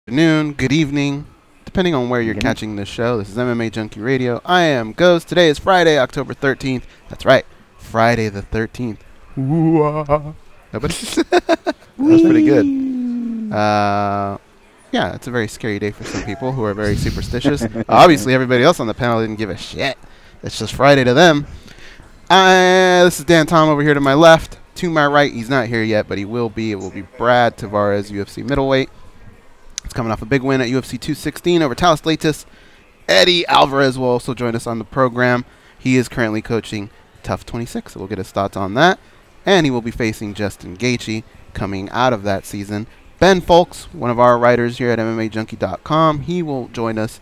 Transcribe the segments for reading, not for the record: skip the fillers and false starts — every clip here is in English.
Afternoon, good evening, depending on where you're catching this show. This is MMA Junkie Radio. I am Ghost. Today is Friday, October 13th. That's right, Friday the 13th. Nobody? That was pretty good. Yeah, it's a very scary day for some people who are very superstitious. Obviously, everybody else on the panel didn't give a shit. It's just Friday to them. This is Dan Tom over here to my left. To my right, he's not here yet, but he will be. It will be Brad Tavares, UFC middleweight. It's coming off a big win at UFC 216 over Tavares. Eddie Alvarez will also join us on the program. He is currently coaching Tough 26, so we'll get his thoughts on that. And he will be facing Justin Gaethje coming out of that season. Ben Fowlkes, one of our writers here at MMAjunkie.com, he will join us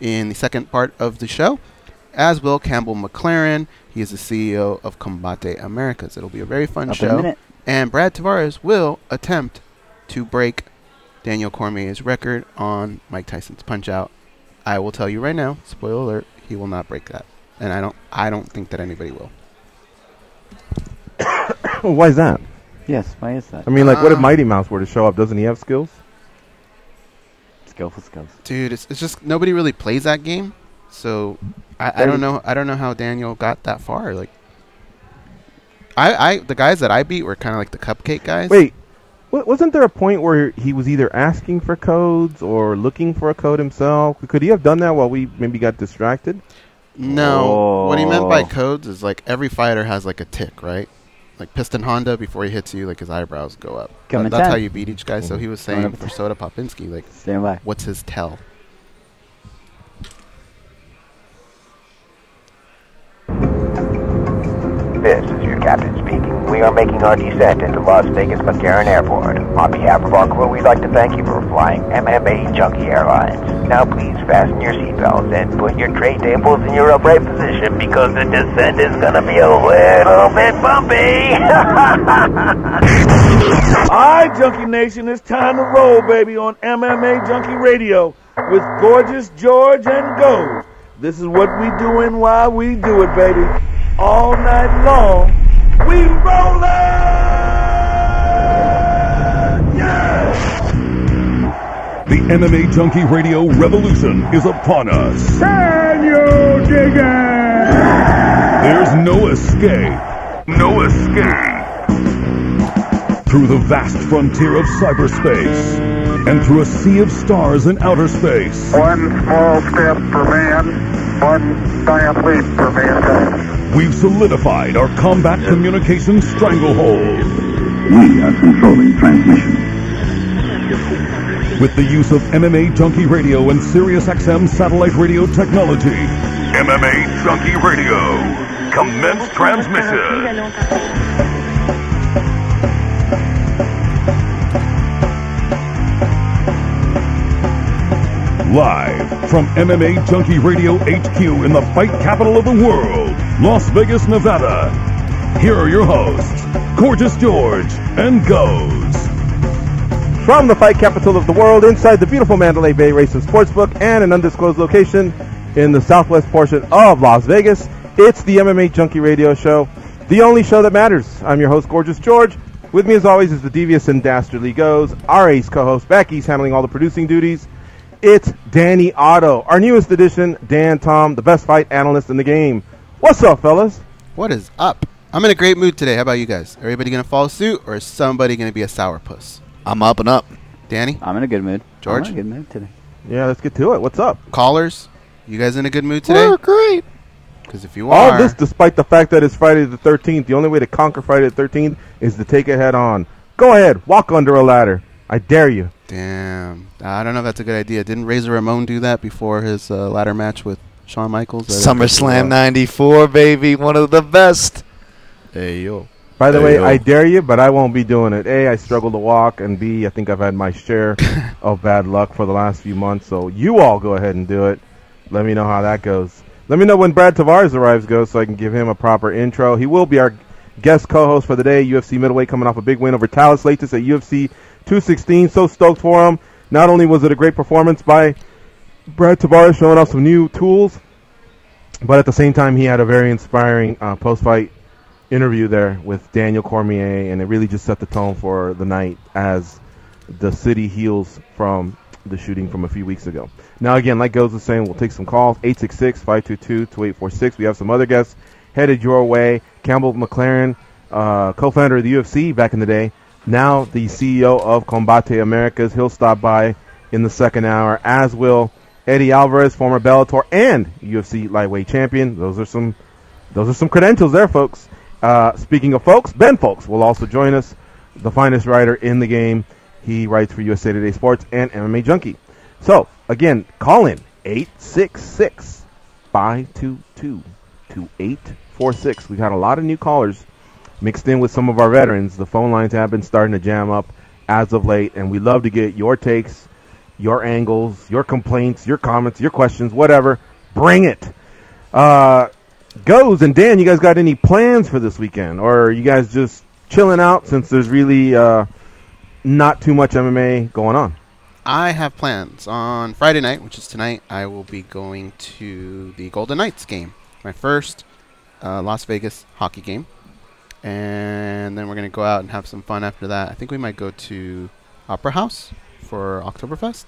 in the second part of the show, as will Campbell McLaren. He is the CEO of Combate Americas. It'll be a very fun show. And Brad Tavares will attempt to break Daniel Cormier's record on Mike Tyson's Punch-Out. I will tell you right now, spoiler alert, he will not break that. And I don't think that anybody will. Why is that? Yes, why is that? I mean, like, what if Mighty Mouse were to show up? Doesn't he have skills? Skillful skills. Dude, it's just nobody really plays that game. So I don't know how Daniel got that far. Like the guys that I beat were kind of like the cupcake guys. Wait, wasn't there a point where he was either asking for codes or looking for a code himself? Could he have done that while we maybe got distracted? No. What he meant by codes is like every fighter has like a tick, right? Like Piston Honda, before he hits you, like his eyebrows go up. That's how you beat each guy. So he was saying for Soda Popinski, like, what's his tell? This is your captain speaking. We are making our descent into Las Vegas McLaren Airport. On behalf of our crew, we'd like to thank you for flying MMA Junkie Airlines. Now please fasten your seatbelts and put your tray tables in your upright position because the descent is going to be a little bit bumpy. Alright, Junkie Nation, it's time to roll, baby, on MMA Junkie Radio with Gorgeous George and Ghost. This is what we do and why we do it, baby. All night long, we rollin'! Yeah! The MMA Junkie Radio revolution is upon us. Can you dig it? There's no escape. No escape. Through the vast frontier of cyberspace and through a sea of stars in outer space. One small step for man, one giant leap for mankind. We've solidified our combat communication stranglehold. We are controlling transmission. With the use of MMA Junkie Radio and SiriusXM satellite radio technology. MMA Junkie Radio. Commence transmission. Live from MMA Junkie Radio HQ in the fight capital of the world, Las Vegas, Nevada. Here are your hosts, Gorgeous George and Goes. From the fight capital of the world, inside the beautiful Mandalay Bay Racing Sportsbook and an undisclosed location in the southwest portion of Las Vegas, it's the MMA Junkie Radio Show, the only show that matters. I'm your host, Gorgeous George. With me, as always, is the devious and dastardly Goes, our ace co-host, Becky's handling all the producing duties. It's Danny Otto, our newest addition, Dan Tom, the best fight analyst in the game. What's up, fellas? What is up? I'm in a great mood today. How about you guys? Everybody going to follow suit, or is somebody going to be a sourpuss? I'm up and up. Danny? I'm in a good mood. George? I'm in a good mood today. Yeah, let's get to it. What's up? Callers, you guys in a good mood today? We're great. Because if you are... All this despite the fact that it's Friday the 13th. The only way to conquer Friday the 13th is to take it head on. Go ahead. Walk under a ladder. I dare you. Damn. I don't know if that's a good idea. Didn't Razor Ramon do that before his ladder match with Shawn Michaels? SummerSlam 94, baby. One of the best. Hey, yo. By the way, I dare you, but I won't be doing it. A, I struggle to walk, and B, I think I've had my share of bad luck for the last few months. So you all go ahead and do it. Let me know how that goes. Let me know when Brad Tavares arrives, so I can give him a proper intro. He will be our guest co-host for the day, UFC middleweight, coming off a big win over Tavares at UFC 216. So stoked for him. Not only was it a great performance by Brad Tavares showing off some new tools, but at the same time he had a very inspiring post-fight interview there with Daniel Cormier, and it really just set the tone for the night as the city heals from the shooting from a few weeks ago. Now, again, like Goes was saying, we'll take some calls, 866-522-2846. We have some other guests headed your way. Campbell McLaren, co-founder of the UFC back in the day, now the CEO of Combate Americas. He'll stop by in the second hour, as will Eddie Alvarez, former Bellator and UFC lightweight champion. Those are some credentials there, folks. Speaking of folks, Ben Fowlkes will also join us, the finest writer in the game. He writes for USA Today Sports and MMAjunkie. So, again, call in 866-522-2846. We've had a lot of new callers mixed in with some of our veterans. The phone lines have been starting to jam up as of late, and we love to get your takes, your angles, your complaints, your comments, your questions, whatever. Bring it. Goes and Dan, you guys got any plans for this weekend? Or are you guys just chilling out since there's really not too much MMA going on? I have plans. On Friday night, which is tonight, I will be going to the Golden Knights game. My first Las Vegas hockey game. And then we're going to go out and have some fun after that. I think we might go to Opera House for Oktoberfest.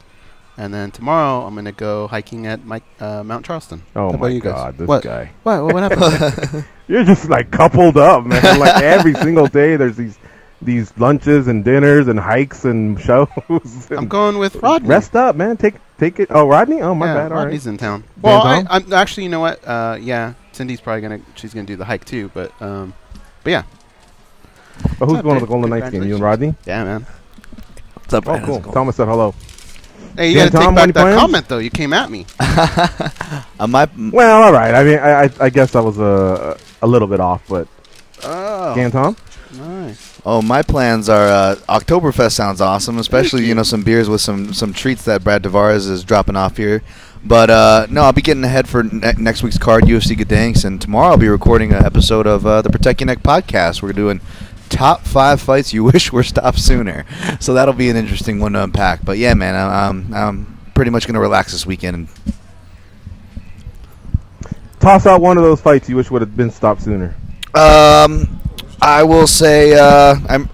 And then tomorrow, I'm going to go hiking at Mount Charleston. Oh, my God, this guy. What happened? You're just, like, coupled up, man. Like, every single day there's these lunches and dinners and hikes and shows. I'm going with Rodney. Rest up, man. Take it. Oh, Rodney? Oh, my bad. Rodney's All right. in town. Well, I'm actually, you know what? Yeah, Cindy's probably she's going to do the hike, too. But yeah. But who's going to the Golden Knights game? You and Rodney? Yeah, man. What's up, Oh, cool. Thomas said hello. Hey, you got to take back that comment, though. You came at me. Well, all right. I mean, I guess I was a little bit off, but Tom? Nice. Oh, my plans are Oktoberfest sounds awesome, especially some beers with some treats that Brad Tavares is dropping off here. But no, I'll be getting ahead for next week's card, UFC Gdansk, and tomorrow I'll be recording an episode of the Protect Your Neck podcast. We're doing top 5 fights you wish were stopped sooner. So that'll be an interesting one to unpack. But yeah, man, I'm pretty much gonna relax this weekend. Toss out one of those fights you wish would have been stopped sooner. I will say Lozon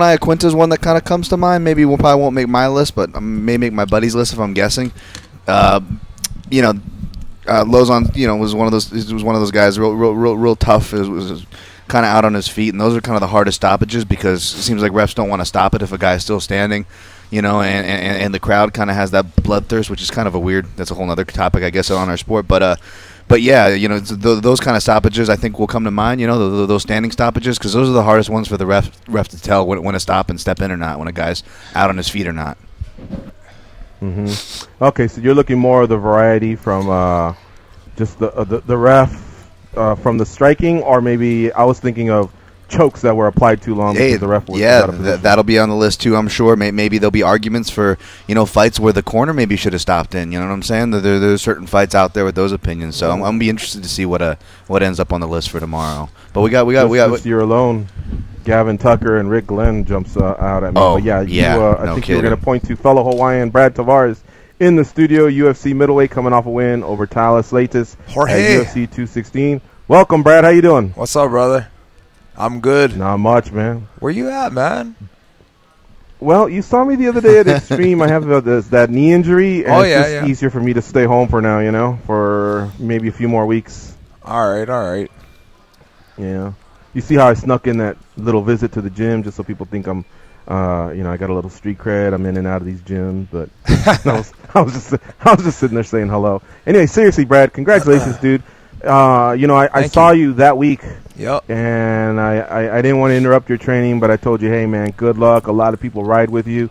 Iaquinta is one that kind of comes to mind. Maybe probably won't make my list, but may make my buddy's list if I'm guessing. Lozon, was one of those guys, real tough. It was kind of out on his feet, and those are kind of the hardest stoppages because it seems like refs don't want to stop it if a guy's still standing. And the crowd kind of has that bloodthirst, which is kind of that's a whole other topic, I guess, on our sport. But yeah, those kind of stoppages I think will come to mind. Those standing stoppages, because those are the hardest ones for the ref to tell when to stop and step in or not, when a guy's out on his feet or not. Mm-hmm. Okay, so you're looking more of the variety from just the ref from the striking, or maybe I was thinking of chokes that were applied too long because the ref was out of position. That'll be on the list too, I'm sure. Maybe there'll be arguments for fights where the corner maybe should have stopped in. You know what I'm saying? There's certain fights out there with those opinions. So I'm gonna be interested to see what ends up on the list for tomorrow. But we got this year alone. Gavin Tucker and Rick Glenn jumps out at me. Oh, but I no think kidding. you were going to point to fellow Hawaiian Brad Tavares in the studio, UFC middleweight, coming off a win over Talis Latis at UFC 216. Welcome, Brad. How you doing? What's up, brother? I'm good. Not much, man. Where you at, man? Well, you saw me the other day at Extreme. I have that knee injury, and it's just easier for me to stay home for now, for maybe a few more weeks. All right. Yeah. You see how I snuck in that little visit to the gym just so people think I'm, I got a little street cred. I'm in and out of these gyms, but I was just sitting there saying hello. Anyway, seriously, Brad, congratulations, dude. I saw you that week. Yep. And I didn't want to interrupt your training, but I told you, hey, man, good luck. A lot of people ride with you.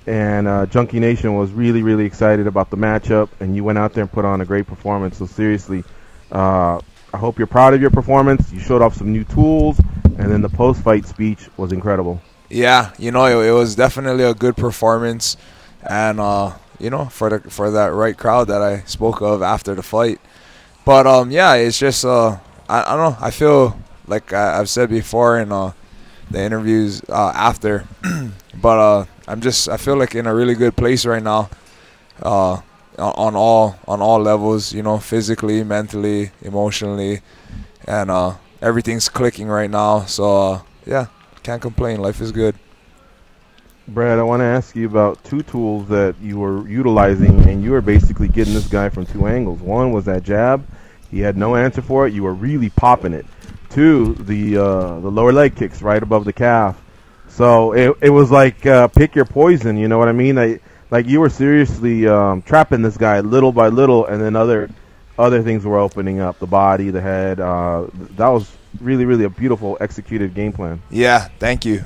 And Junkie Nation was really, really excited about the matchup, and you went out there and put on a great performance. So seriously, I hope you're proud of your performance. You showed off some new tools, and then the post-fight speech was incredible. Yeah, it was definitely a good performance, and for that right crowd that I spoke of after the fight. But it's just I don't know. I feel like I've said before in the interviews after, but I feel like in a really good place right now. On all levels, physically, mentally, emotionally, and everything's clicking right now. So can't complain. Life is good. Brad, I want to ask you about two tools that you were utilizing, and you were basically getting this guy from two angles. One was that jab. He had no answer for it. You were really popping it. Two, the lower leg kicks right above the calf. So it was like pick your poison, you know what I mean? Like you were seriously trapping this guy little by little, and then other things were opening up, the body, the head. That was really a beautiful executed game plan. Yeah, thank you.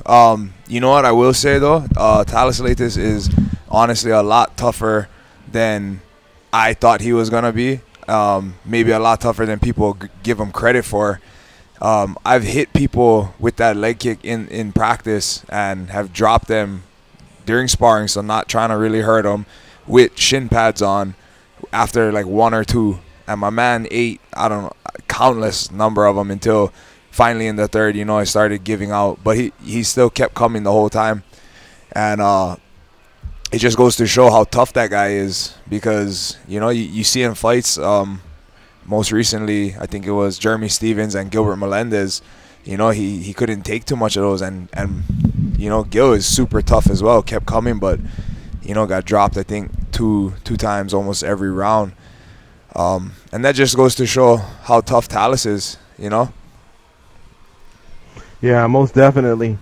You know what I will say though, Thales Leites is honestly a lot tougher than I thought he was gonna be. Maybe a lot tougher than people give him credit for. I've hit people with that leg kick in practice and have dropped them during sparring, so not trying to really hurt them, with shin pads on after like one or two. And my man ate, I don't know, countless number of them until finally in the third, you know, I started giving out. But he still kept coming the whole time. And it just goes to show how tough that guy is, because, you know, you see in fights, most recently, I think it was Jeremy Stevens and Gilbert Melendez, you know, he couldn't take too much of those. And you know, Gil is super tough as well, kept coming, but, you know, got dropped, I think, two times almost every round. And that just goes to show how tough Thales is, you know? Yeah, most definitely.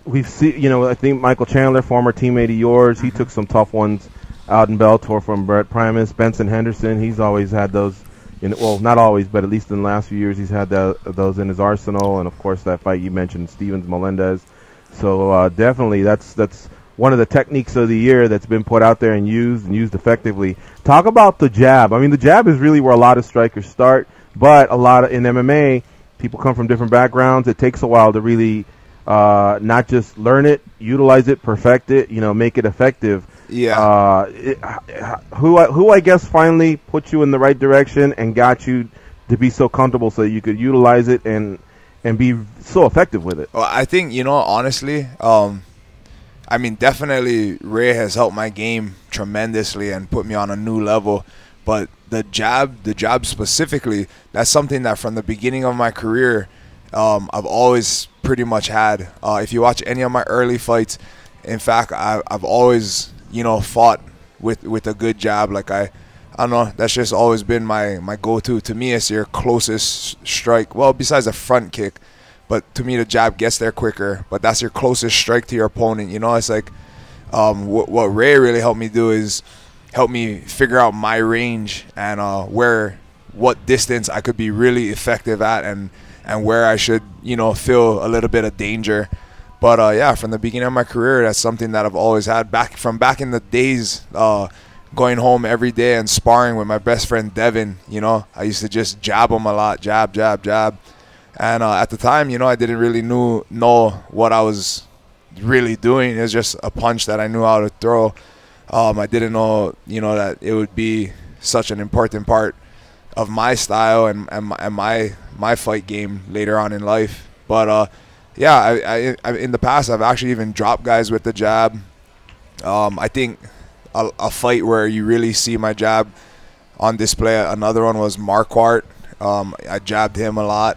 We've seen, you know, I think Michael Chandler, former teammate of yours, he took some tough ones out in Bellator from Brett Primus. Benson Henderson, he's always had those, well, not always, but at least in the last few years, he's had those in his arsenal. And, of course, that fight you mentioned, Stevens-Melendez. So, definitely, that's one of the techniques of the year that's been put out there and used effectively. Talk about the jab. I mean, the jab is really where a lot of strikers start, but a lot in MMA, people come from different backgrounds. It takes a while to really not just learn it, utilize it, perfect it, you know, make it effective. Yeah. Who I guess finally put you in the right direction and got you to be so comfortable so you could utilize it and be so effective with it? Well, I think, you know, honestly, I mean, definitely Ray has helped my game tremendously and put me on a new level. But the jab specifically, that's something that from the beginning of my career, I've always pretty much had. If you watch any of my early fights, in fact, I've always, you know, fought with a good jab. Like I don't know, that's just always been my go-to. To me, it's your closest strike. Well, besides a front kick. But to me, the jab gets there quicker. But that's your closest strike to your opponent. You know, it's like what Ray really helped me do is help me figure out my range and what distance I could be really effective at and where I should, you know, feel a little bit of danger. But, yeah, from the beginning of my career, that's something that I've always had. Back in the days, going home every day and sparring with my best friend Devin, you know, I used to just jab him a lot, jab. And at the time, you know, I didn't really know what I was really doing. It was just a punch that I knew how to throw. I didn't know, you know, that it would be such an important part of my style and my fight game later on in life. But, yeah, I in the past, I've actually even dropped guys with the jab. I think a fight where you really see my jab on display, another one was Marquardt. I jabbed him a lot.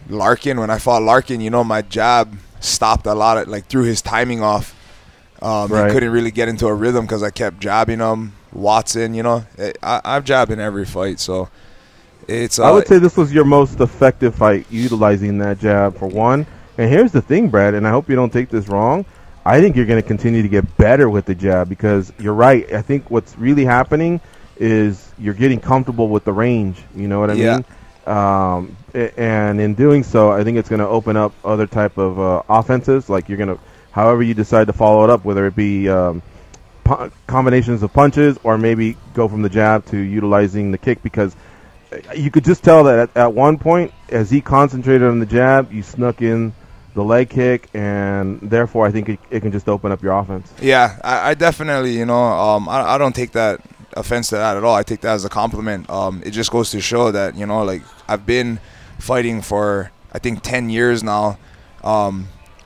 Larkin, when I fought Larkin, you know, my jab stopped a lot, like threw his timing off. Right. He couldn't really get into a rhythm because I kept jabbing him. Watson, you know, I've jabbed in every fight, so it's. I would say this was your most effective fight, utilizing that jab for one. And here's the thing, Brad, and I hope you don't take this wrong. I think you're going to continue to get better with the jab because you're right. I think what's really happening is you're getting comfortable with the range. You know what I mean? And in doing so, I think it's going to open up other type of offenses. Like you're going to, however you decide to follow it up, whether it be combinations of punches or maybe go from the jab to utilizing the kick, because you could just tell that at one point, as he concentrated on the jab, you snuck in the leg kick, and therefore I think it can just open up your offense. Yeah, I definitely, you know, I don't take that offense to that at all. I take that as a compliment. It just goes to show that, you know, like I've been fighting for I think 10 years now.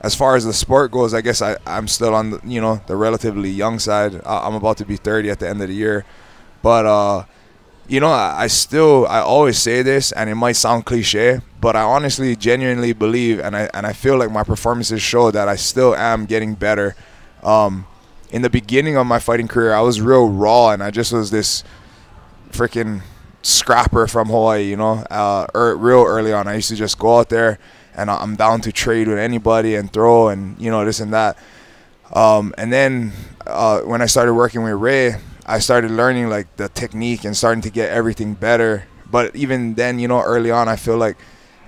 As far as the sport goes, I guess I'm still on the, you know, the relatively young side. I'm about to be 30 at the end of the year, but you know, I always say this, and it might sound cliche, But I honestly, genuinely believe, and I feel like my performances show that I still am getting better. In the beginning of my fighting career, I was real raw, and I just was this freaking scrapper from Hawaii, you know. Real early on, I used to just go out there, and I'm down to trade with anybody and throw, and you know, this and that. And then when I started working with Ray, I started learning like the technique and starting to get everything better. But even then, you know, early on, I feel like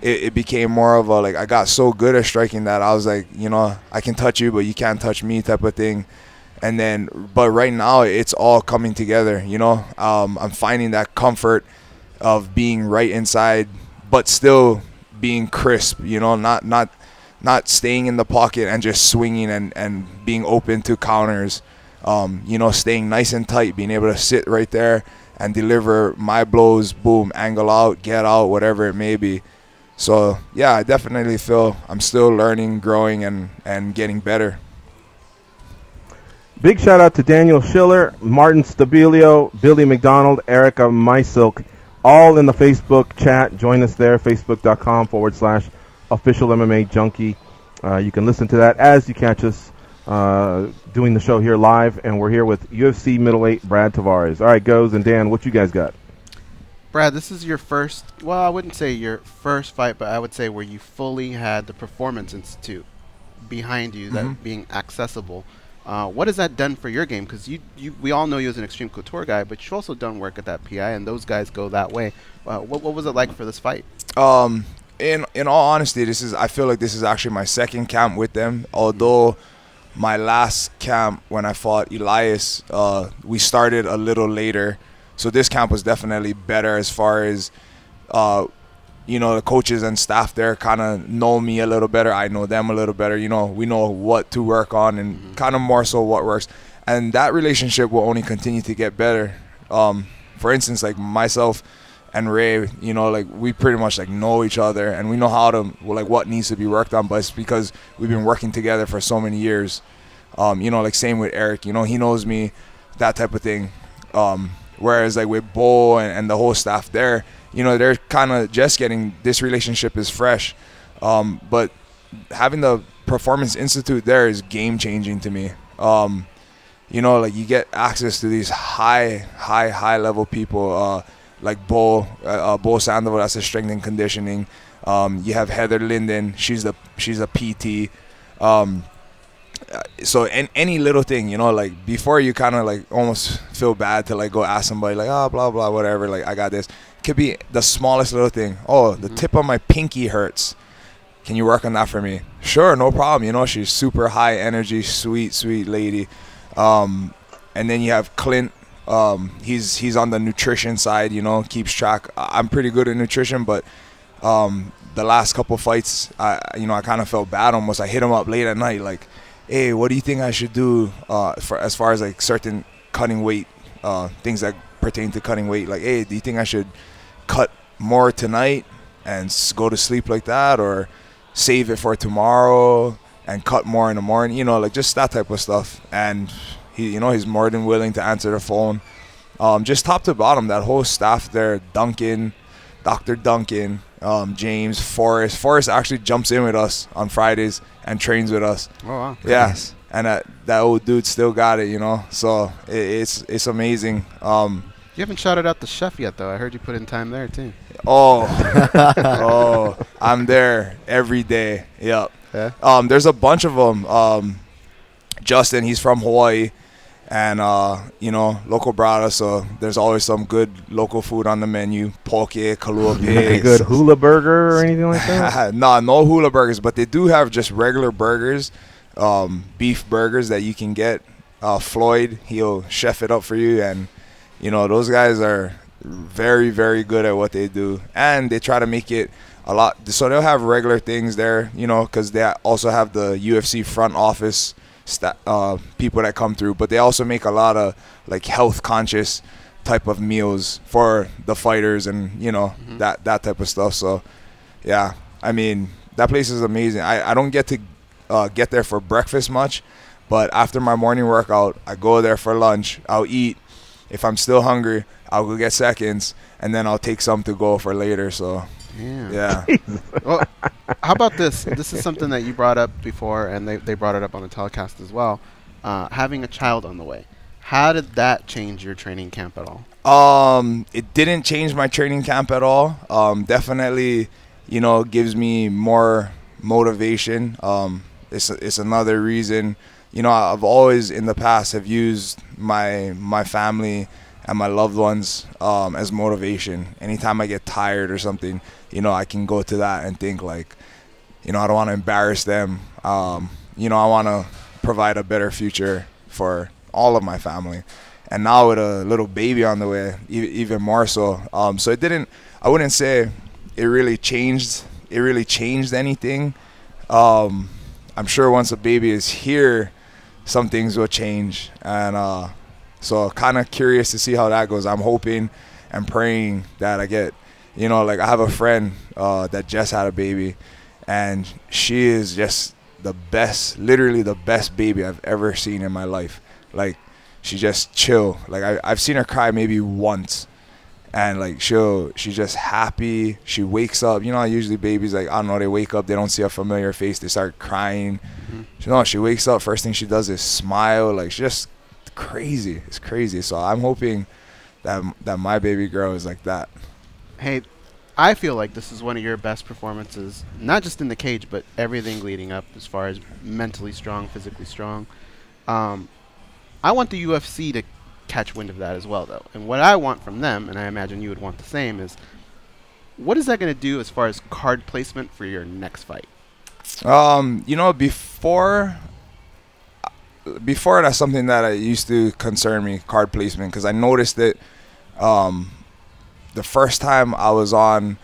it became more of a, like, I got so good at striking that I was like, you know, I can touch you, but you can't touch me type of thing. And then, but right now, it's all coming together, you know. I'm finding that comfort of being right inside, but still being crisp, you know, not staying in the pocket and just swinging and being open to counters. You know, staying nice and tight, being able to sit right there and deliver my blows, boom, angle out, get out, whatever it may be. So, yeah, I definitely feel I'm still learning, growing, and getting better. Big shout out to Daniel Schiller, Martin Stabilio, Billy McDonald, Erica Mysilk, all in the Facebook chat. Join us there, facebook.com/official MMA junkie. You can listen to that as you catch us doing the show here live, and we're here with UFC middleweight Brad Tavares. All right, Goes and Dan, what you guys got? Brad, this is your first, well, I wouldn't say your first fight, but I would say where you fully had the Performance Institute behind you, that being accessible. What has that done for your game? Because we all know you as an Extreme Couture guy, but you've also done work at that PI, and those guys go that way. What was it like for this fight? In all honesty, I feel like this is actually my second camp with them. Although my last camp when I fought Elias, we started a little later, so this camp was definitely better as far as you know, the coaches and staff there kind of know me a little better. I know them a little better. You know, we know what to work on and kind of more so what works. And that relationship will only continue to get better. For instance, like myself and Ray, you know, like we pretty much like know each other and we know how to, like, what needs to be worked on. But it's because we've been working together for so many years. You know, like same with Eric, you know, he knows me, that type of thing. Whereas like with Bo and the whole staff there, you know, they're kind of just getting, this relationship is fresh. But having the Performance Institute there is game changing to me. You know, like you get access to these high level people, like Bo Sandoval, that's a strength and conditioning. You have Heather Linden, she's a PT. So any little thing, you know, like before you kind of like almost feel bad to like go ask somebody like, oh, blah blah whatever, like I got this. Could be the smallest little thing. Oh, the tip of my pinky hurts, can you work on that for me? Sure, no problem. You know, she's super high energy, sweet lady. And then you have Clint. He's on the nutrition side, you know, keeps track. I'm pretty good at nutrition, but the last couple fights, I kind of felt bad almost. I hit him up late at night like, hey, what do you think I should do for as far as like certain cutting weight things that pertain to cutting weight? Like, hey, do you think I should cut more tonight and go to sleep like that, or save it for tomorrow and cut more in the morning? You know, like just that type of stuff. And he, you know, he's more than willing to answer the phone. Just top to bottom, that whole staff there, Duncan, Dr. Duncan, James, Forrest. Forrest actually jumps in with us on Fridays and trains with us. Oh, wow. Yes. Yeah. And that old dude still got it, you know. So it's amazing. You haven't shouted out the chef yet, though. I heard you put in time there, too. Oh, I'm there every day. Yep. Yeah. There's a bunch of them. Justin, he's from Hawaii. And, you know, local brada, so there's always some good local food on the menu. Poke, Kalua pigs. Good hula burger or anything like that? No hula burgers, but they do have just regular burgers, beef burgers that you can get. Floyd, he'll chef it up for you. And, you know, those guys are very, very good at what they do. And they try to make it a lot. So they'll have regular things there, you know, because they also have the UFC front office people that come through, but they also make a lot of like health conscious type of meals for the fighters, and you know, that type of stuff. So yeah, I mean, that place is amazing. I don't get to get there for breakfast much, but after my morning workout I go there for lunch. I'll eat, if I'm still hungry, I'll go get seconds, and then I'll take some to go for later. So, yeah. Well, how about this? This is something that you brought up before, and they brought it up on the telecast as well. Having a child on the way. How did that change your training camp at all? It didn't change my training camp at all. Definitely, you know, gives me more motivation. It's another reason. You know, I've always in the past have used my family and my loved ones as motivation. Anytime I get tired or something, you know, I can go to that and think like, you know, I don't want to embarrass them. You know, I want to provide a better future for all of my family. And now with a little baby on the way, even more so. So I wouldn't say it really changed anything. I'm sure once a baby is here, some things will change. And so kind of curious to see how that goes. I'm hoping and praying that I get, you know, like I have a friend that just had a baby, and she is just the best, literally the best baby I've ever seen in my life. Like, she just chill. Like I've seen her cry maybe once, and like she's just happy. She wakes up. You know, usually babies, like, I don't know, they wake up, they don't see a familiar face, they start crying. She wakes up, first thing she does is smile. Like, she's just crazy. It's crazy. So I'm hoping that my baby girl is like that. Hey, I feel like this is one of your best performances, not just in the cage, but everything leading up, as far as mentally strong, physically strong. I want the UFC to catch wind of that as well, though. And what I want from them, and I imagine you would want the same, is what is that going to do as far as card placement for your next fight? You know, before that's something that used to concern me, card placement, because I noticed that the first time I was on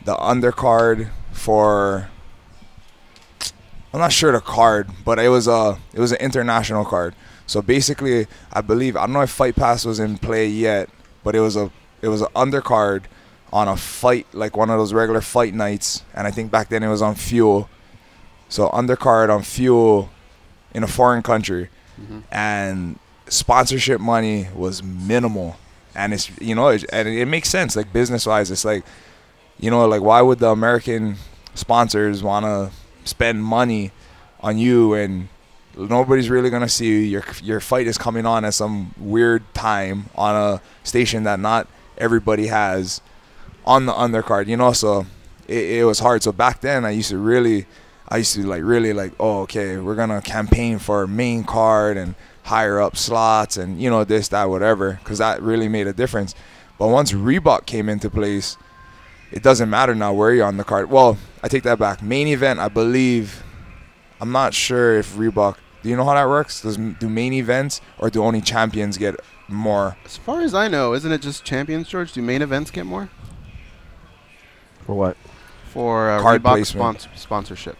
the undercard for, I'm not sure the card, but it was an international card. So basically, I don't know if Fight Pass was in play yet, but it was an undercard on a fight, like one of those regular fight nights, and I think back then it was on Fuel. So undercard on Fuel in a foreign country, and sponsorship money was minimal, and it's, you know, and it makes sense, like business wise. It's like, you know, like, why would the American sponsors want to spend money on you, and nobody's really gonna see you. Your fight is coming on at some weird time on a station that not everybody has on the undercard, you know. So it was hard. So back then I used to really like, oh, okay, we're gonna campaign for main card and higher up slots and, you know, this, that, whatever, because that really made a difference. But once Reebok came into place, it doesn't matter now where you're on the card. Well, I take that back. Main event, I believe, I'm not sure if Reebok, do you know how that works? Do main events or do only champions get more? As far as I know, isn't it just champions, George? Do main events get more? For what? For card Reebok sponsorship.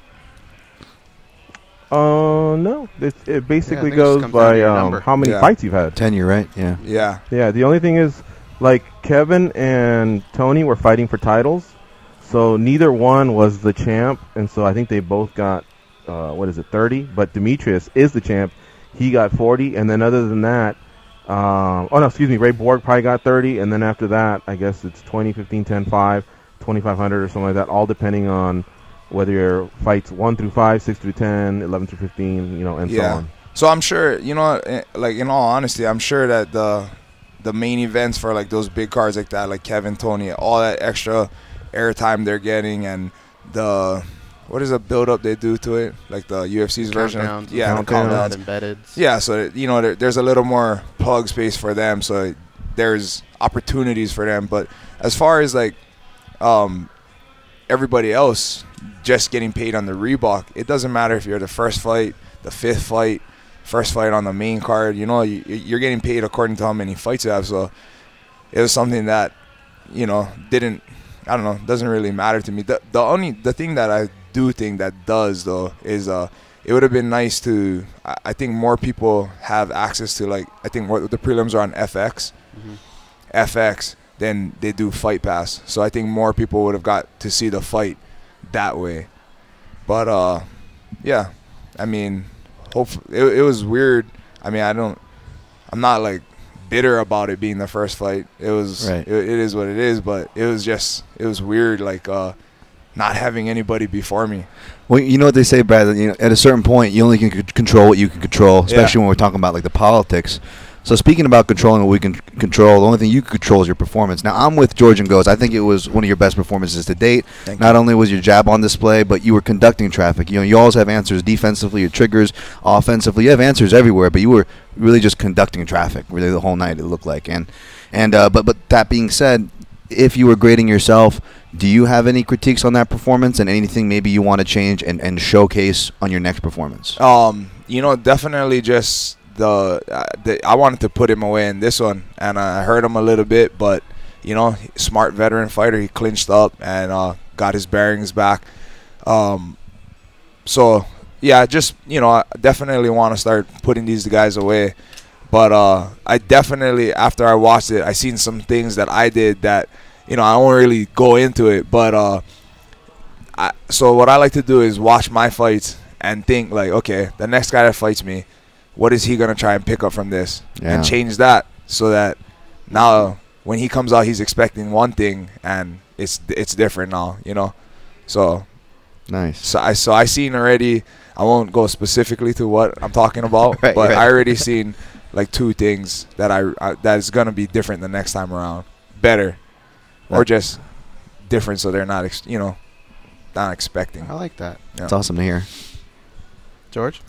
No. It basically goes by how many fights you've had. Tenure, right? Yeah. Yeah. Yeah. The only thing is, like, Kevin and Tony were fighting for titles, so neither one was the champ, and so I think they both got 30. But Demetrius is the champ. He got 40, and then other than that, Ray Borg probably got 30, and then after that, I guess it's 20, 15, 10, 5, 2,500 or something like that, all depending on whether your fights 1 through 5, 6 through 10, 11 through 15, you know, and so on. So I'm sure, you know, like, in all honesty, I'm sure that the main events for, like, those big cards like that, like Kevin, Tony, all that extra airtime they're getting, and what is the build-up they do to it, like the UFC's version? Yeah, the countdowns. Embedded. Yeah, so, you know, there's a little more plug space for them, so there's opportunities for them. But as far as, like, everybody else just getting paid on the Reebok, it doesn't matter if you're the first fight, the fifth fight, first fight on the main card. You know, you're getting paid according to how many fights you have. So it was something that, you know, doesn't really matter to me. The thing that I do think that does, though, is it would have been nice to, I think more people have access to, like, I think what the prelims are on FX, then they do Fight Pass. So I think more people would have got to see the fight that way. But yeah, I mean, hopefully it was weird. I mean, I'm not like bitter about it being the first fight. It was Right. it is what it is, but it was weird, like not having anybody before me. Well, you know what they say, Brad. You know, at a certain point, you only can control what you can control, especially when we're talking about like the politics. So speaking about controlling what we can control, the only thing you can control is your performance. Now, I'm with George and Goes. I think it was one of your best performances to date. Not only was your jab on display, but you were conducting traffic. You know, you always have answers defensively, your triggers, offensively. You have answers everywhere, but you were really just conducting traffic really the whole night, it looked like. But that being said, if you were grading yourself, do you have any critiques on that performance and anything maybe you want to change and showcase on your next performance? You know, definitely just I wanted to put him away in this one, and I hurt him a little bit, but you know, smart veteran fighter, he clinched up and got his bearings back. So yeah, just, you know, I definitely want to start putting these guys away. But I definitely, after I watched it, I seen some things that I did that, you know, I don't really go into it. But so what I like to do is watch my fights and think like, okay, the next guy that fights me, what is he going to try and pick up from this? Yeah. And change that so that now when he comes out, he's expecting one thing and it's different now, you know? So nice. So I seen already, I won't go specifically to what I'm talking about, Right, but right. I already seen like 2 things that that is going to be different the next time around. Better. Or just different so they're not, not expecting. I like that. Yeah. It's awesome to hear. George?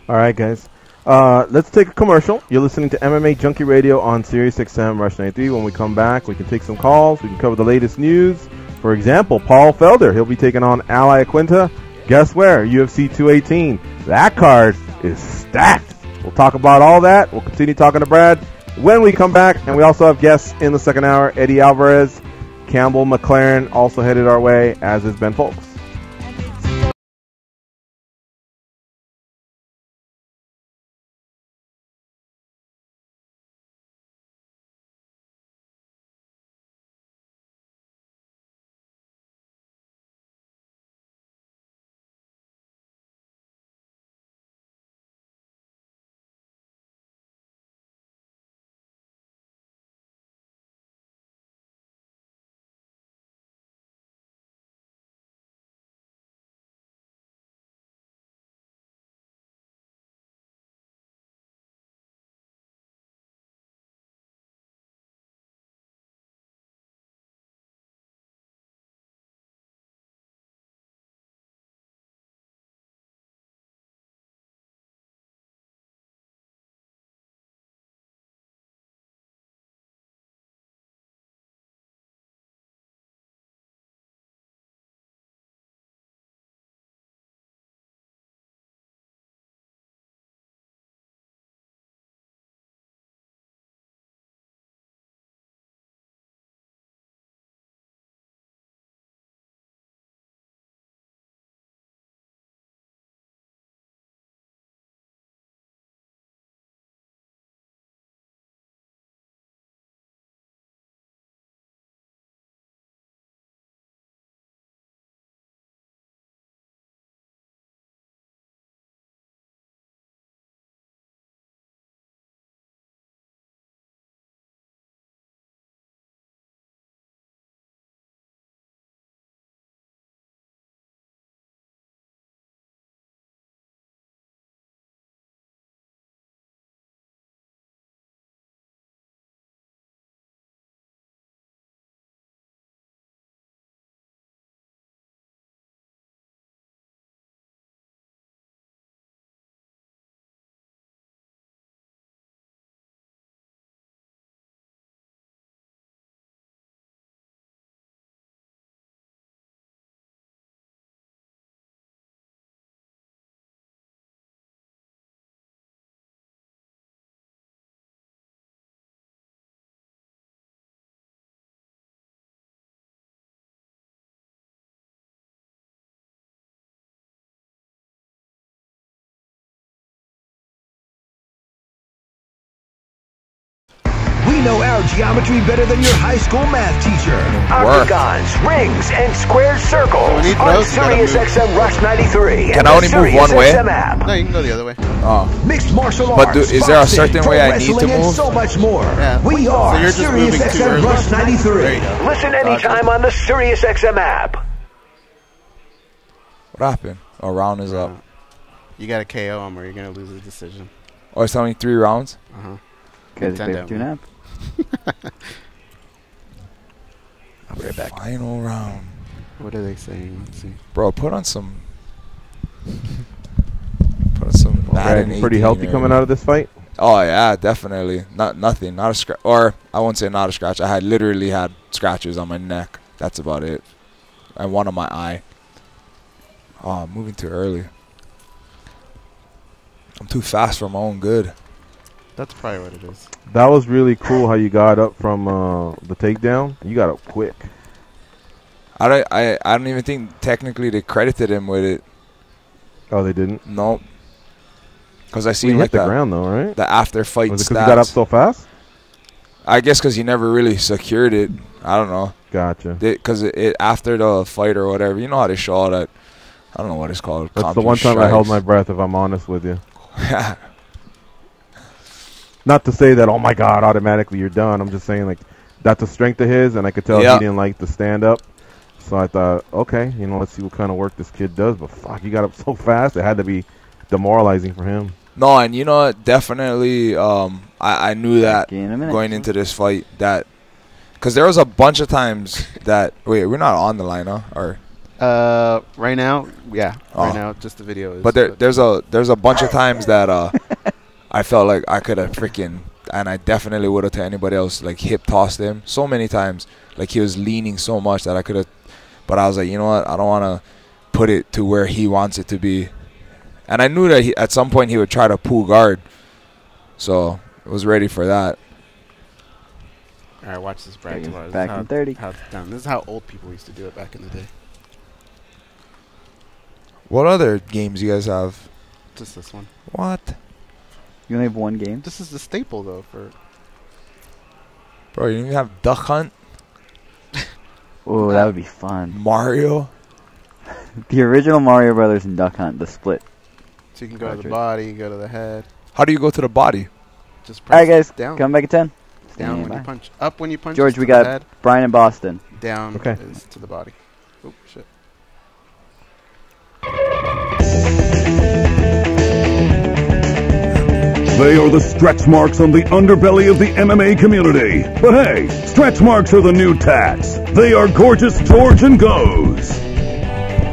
All right, guys. Let's take a commercial. You're listening to MMA Junkie Radio on Sirius XM Rush 93. When we come back, we can take some calls. We can cover the latest news. For example, Paul Felder. He'll be taking on Ally Aquinta. Guess where? UFC 218. That card is stacked. We'll talk about all that. We'll continue talking to Brad when we come back. And we also have guests in the second hour. Eddie Alvarez, Campbell McLaren also headed our way, as is Ben Fowlkes. know our geometry better than your high school math teacher. Octagons, rings, and square circles on Sirius XM Rush 93. Can I only move one way? No, you can go the other way. Oh. Mixed martial But arts, is there a certain boxing, way I pro need to wrestling, and move? so much more. Yeah. We So are you're just Sirius moving too XM early. Rush 93. Listen anytime on the Sirius XM app. What happened? Oh, round is up. You got to KO him or you're going to lose the decision. Oh, it's only 3 rounds? Uh-huh. Because they have 2.5. I'll be right back. Final round. What are they saying? Let's see. Bro, put on some Madden Pretty 18 healthy or- coming out of this fight. Oh yeah, definitely. Not a scratch, or I won't say not a scratch. I had literally had scratches on my neck. That's about it, and one on my eye. Oh, I'm moving too early. I'm too fast for my own good. That's probably what it is. That was really cool how you got up from the takedown. You got up quick. I don't even think technically they credited him with it. Oh, they didn't? Nope. Because I Well, seen you like hit the that ground though, right? the after fight Was it stats. because you got up so fast? I guess because he never really secured it. I don't know. Gotcha. Because it after the fight or whatever, you know how they show all that. I don't know what it's called. That's the one time I held my breath, if I'm honest with you. Not to say that, oh my God, automatically you're done. I'm just saying, like, that's a strength of his, and I could tell he didn't like the stand up. So I thought, okay, let's see what kind of work this kid does. But fuck, he got up so fast, it had to be demoralizing for him. No, and you know what? Definitely, I knew that going into this fight that because there was a bunch of times that wait, we're not on the line, huh? Or right now, yeah, right now, just the video is. But there's a bunch of times that I felt like I could have freaking, and I definitely would have to anybody else, like hip tossed him so many times. Like he was leaning so much that I could have, but I was like, you know what? I don't want to put it to where he wants it to be. And I knew that at some point he would try to pull guard. So I was ready for that. All right, watch this bracket. Back in 30. How it's done. This is how old people used to do it back in the day. What other games you guys have? Just this one. What? You only have one game? This is the staple, though, for... Bro, you don't even have Duck Hunt? Oh, that would be fun. Mario? The original Mario Brothers and Duck Hunt, the split. So you can go to the body, go to the head. How do you go to the body? Just press All right, guys, down. come back at 10. Down when you punch. Up when you punch. George, is we to the got head. Brian in Boston. Down is to the body. Oh, shit. They are the stretch marks on the underbelly of the MMA community. But hey, stretch marks are the new tats. They are Gorgeous George and Goes.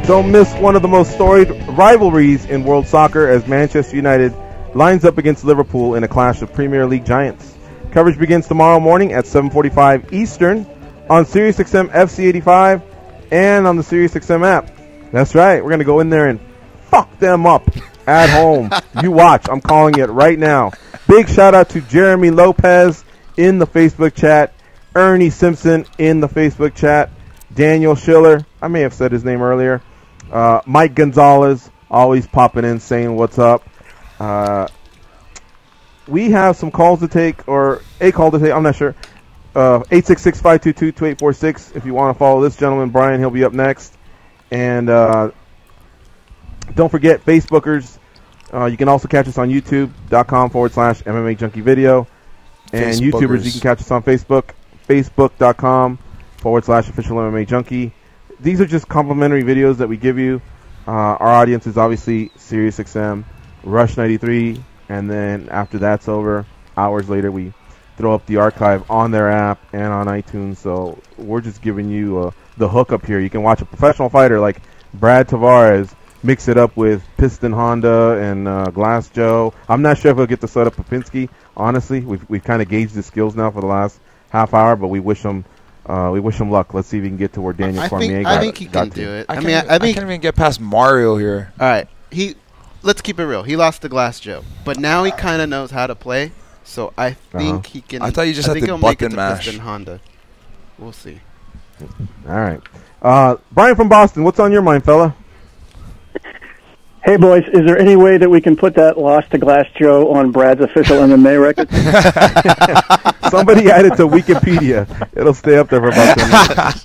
Don't miss one of the most storied rivalries in world soccer as Manchester United lines up against Liverpool in a clash of Premier League giants. Coverage begins tomorrow morning at 7:45 Eastern on SiriusXM FC85 and on the SiriusXM app. That's right. We're going to go in there and fuck them up at home. You watch. I'm calling it right now. Big shout out to Jeremy Lopez in the Facebook chat, Ernie Simpson in the Facebook chat, Daniel Schiller, I may have said his name earlier, Mike Gonzalez, always popping in saying what's up. We have some calls to take, or a call to take, I'm not sure. 866-522-2846 if you want to follow this gentleman, Brian, he'll be up next. And don't forget, Facebookers, you can also catch us on youtube.com/MMA Junkie Video. And YouTubers, you can catch us on Facebook, facebook.com/official MMA Junkie. These are just complimentary videos that we give you. Our audience is obviously SiriusXM, Rush 93, and then after that's over, hours later, we throw up the archive on their app and on iTunes. So we're just giving you the hookup here. You can watch a professional fighter like Brad Tavares mix it up with Piston Honda and Glass Joe. I'm not sure if he'll get to set up Popinski. Honestly, we've kind of gauged his skills now for the last half hour, but we wish him luck. Let's see if he can get to where Daniel Cormier got. I think he can do it. I can't even get past Mario here. All right, let's keep it real. He lost to Glass Joe, but now he kind of knows how to play. So I think he can. I thought you just had to button mash. Piston Honda. We'll see. All right, Brian from Boston, what's on your mind, fella? Hey, boys, is there any way that we can put that loss to Glass Joe on Brad's official MMA record? Somebody add it to Wikipedia. It'll stay up there for about 10 minutes.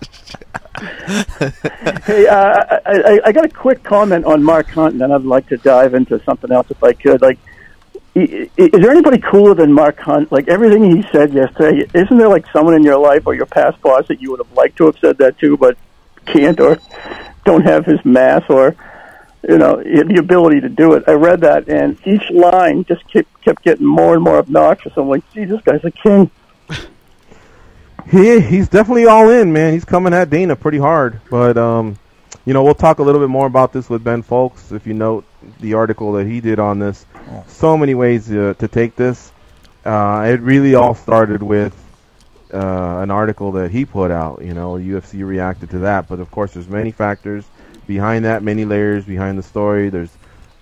Hey, I got a quick comment on Mark Hunt, and then I'd like to dive into something else if I could. Like, is there anybody cooler than Mark Hunt? Like, everything he said yesterday, isn't there, like, someone in your life or your past boss that you would have liked to have said that to but can't or don't have his mass or, you know, the ability to do it? I read that, and each line just kept getting more and more obnoxious. I'm like, gee, this guy's a king. He's definitely all in, man. He's coming at Dana pretty hard. But, you know, we'll talk a little bit more about this with Ben Fowlkes. If you note the article that he did on this, so many ways to take this. It really all started with an article that he put out. You know, UFC reacted to that. But, of course, there's many factors behind that, many layers behind the story. There's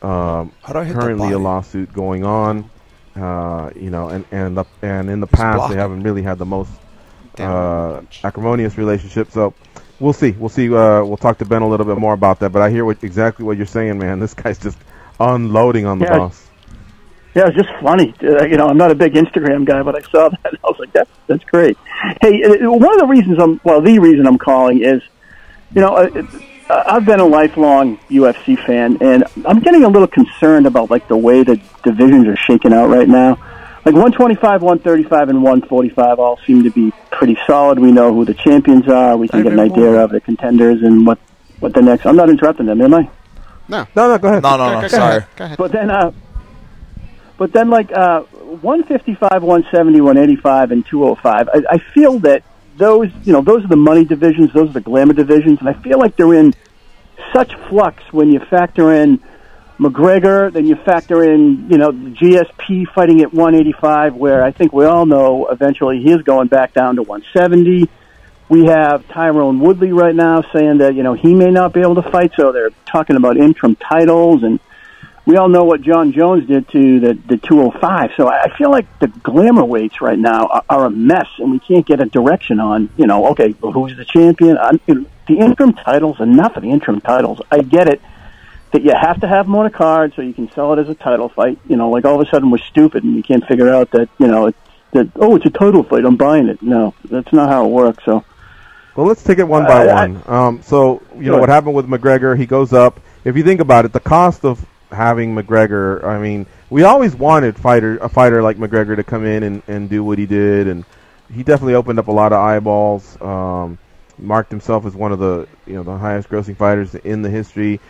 currently a lawsuit going on. You know, and in the past they haven't really had the most acrimonious relationship. So we'll see. We'll talk to Ben a little bit more about that. But I hear exactly what you're saying, man. This guy's just unloading on the boss. Yeah, it's just funny. You know, I'm not a big Instagram guy, but I saw that and I was like, that's great. Hey, one of the reasons the reason I'm calling is, you know, I've been a lifelong UFC fan, and I'm getting a little concerned about, like, the way the divisions are shaking out right now. Like, 125, 135, and 145 all seem to be pretty solid. We know who the champions are. We can get an idea of the contenders and what the next... I'm not interrupting them, am I? No, go ahead. No, sorry. Go ahead. But then, like, 155, 170, 185, and 205, I feel that those are the money divisions, those are the glamour divisions, and I feel like they're in such flux when you factor in McGregor, then you factor in, you know, GSP fighting at 185, where I think we all know eventually he is going back down to 170. We have Tyrone Woodley right now saying that, you know, he may not be able to fight, so they're talking about interim titles, and we all know what John Jones did to the 205. So I feel like the glamour weights right now are a mess, and we can't get a direction on, you know, okay, well, who's the champion? The interim titles, enough of the interim titles. I get it that you have to have them on a card so you can sell it as a title fight. You know, like all of a sudden we're stupid and you can't figure out that, you know, it's a title fight, I'm buying it. No, that's not how it works. So, well, let's take it one by one. So, you know, what happened with McGregor, he goes up. If you think about it, the cost of having McGregor, I mean, we always wanted a fighter like McGregor to come in and do what he did, and he definitely opened up a lot of eyeballs. Marked himself as one of the highest grossing fighters in the history.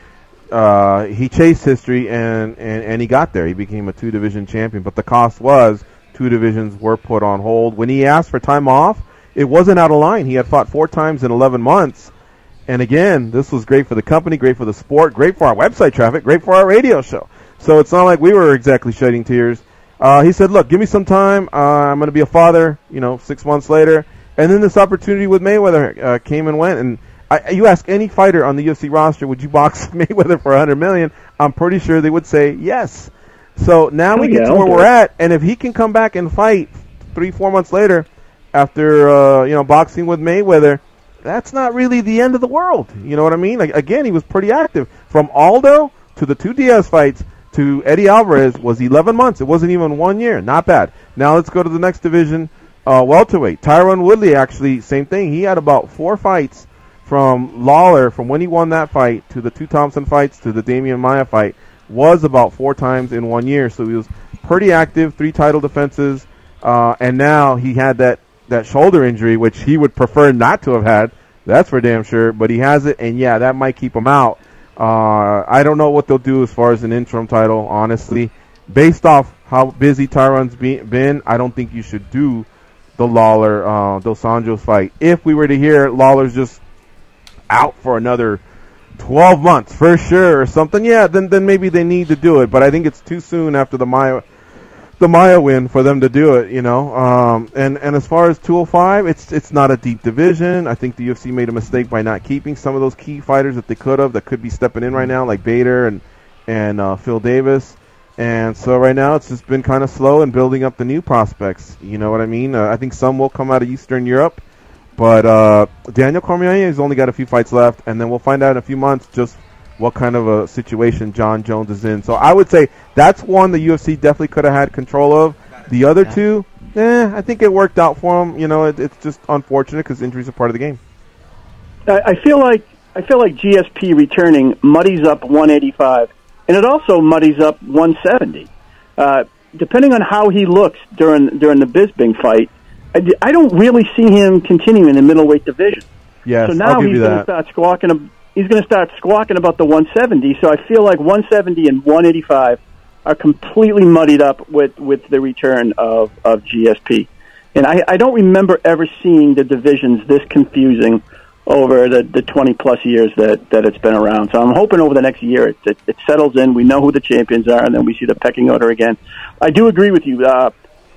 He chased history and he got there. He became a 2-division champion, but the cost was 2 divisions were put on hold. When he asked for time off, it wasn't out of line. He had fought 4 times in 11 months. And again, this was great for the company, great for the sport, great for our website traffic, great for our radio show. So it's not like we were exactly shedding tears. He said, look, give me some time. I'm going to be a father, 6 months later. And then this opportunity with Mayweather came and went. And you ask any fighter on the UFC roster, would you box Mayweather for $100 million? I'm pretty sure they would say yes. So now we get to where we're at. And if he can come back and fight 3-4 months later after boxing with Mayweather, that's not really the end of the world. You know what I mean? Like, again, he was pretty active. From Aldo to the 2 Diaz fights to Eddie Alvarez was 11 months. It wasn't even 1 year. Not bad. Now let's go to the next division, welterweight. Tyrone Woodley, actually, same thing. He had about 4 fights from Lawler, from when he won that fight to the 2 Thompson fights to the Damian Maia fight, was about 4 times in 1 year. So he was pretty active, 3 title defenses, and now he had that shoulder injury, which he would prefer not to have had. That's for damn sure. But he has it, and yeah, that might keep him out. I don't know what they'll do as far as an interim title, honestly. Based off how busy Tyron's been, I don't think you should do the Lawler Dos Anjos fight. If we were to hear Lawler's just out for another 12 months for sure or something, yeah, then maybe they need to do it. But I think it's too soon after the Maia win for them to do it, and as far as 205, it's not a deep division. I think the UFC made a mistake by not keeping some of those key fighters that they that could be stepping in right now, like Bader and Phil Davis. And so right now it's just been kind of slow in building up the new prospects. You know what I mean? I think some will come out of Eastern Europe, but Daniel Cormier has only got a few fights left, and then we'll find out in a few months just what kind of a situation John Jones is in. So I would say that's one the UFC definitely could have had control of. The other two, I think it worked out for him. You know, it's just unfortunate because injuries are part of the game. I feel like GSP returning muddies up 185, and it also muddies up 170. Depending on how he looks during the Bisping fight, I don't really see him continuing in the middleweight division. Yes, so now he's going to start squawking. He's going to start squawking about the 170. So I feel like 170 and 185 are completely muddied up with the return of GSP. And I don't remember ever seeing the divisions this confusing over the 20-plus years that it's been around. So I'm hoping over the next year it settles in, we know who the champions are, and then we see the pecking order again. I do agree with you.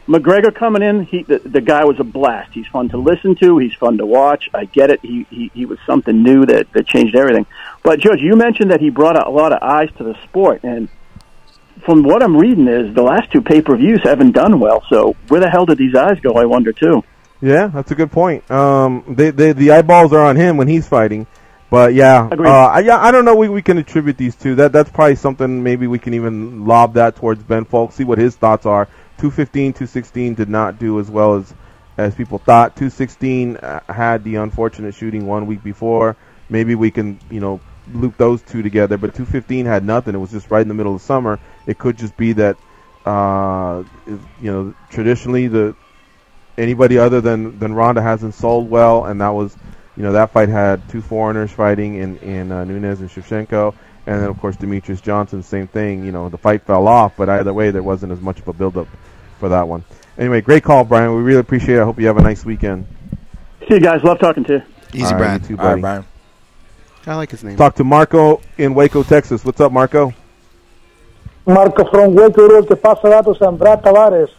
McGregor coming in, the guy was a blast. He's fun to listen to. He's fun to watch. I get it. He was something new that changed everything. But, George, you mentioned that he brought a lot of eyes to the sport, and from what I'm reading is the last two pay-per-views haven't done well, so where the hell did these eyes go, I wonder, too? Yeah, that's a good point. The eyeballs are on him when he's fighting. But, yeah, I don't know we can attribute these two. That's probably something maybe we can even lob that towards Ben Fowlkes, see what his thoughts are. 215, 216 did not do as well as people thought. 216 had the unfortunate shooting 1 week before. Maybe we can, loop those two together. But 215 had nothing. It was just right in the middle of summer. It could just be that, traditionally anybody other than Ronda hasn't sold well, and that was, that fight had two foreigners fighting in Nunes and Shevchenko. And then, of course, Demetrius Johnson, same thing. The fight fell off, but either way, there wasn't as much of a build-up for that one. Anyway, great call, Brian. We really appreciate it. I hope you have a nice weekend. See you guys. Love talking to you. Easy, Brian. You too, buddy. All right, Brian. I like his name. Talk to Marco in Waco, Texas. What's up, Marco? Marco from Waco. ¿Qué pasa, Datos? And Brad Tavares.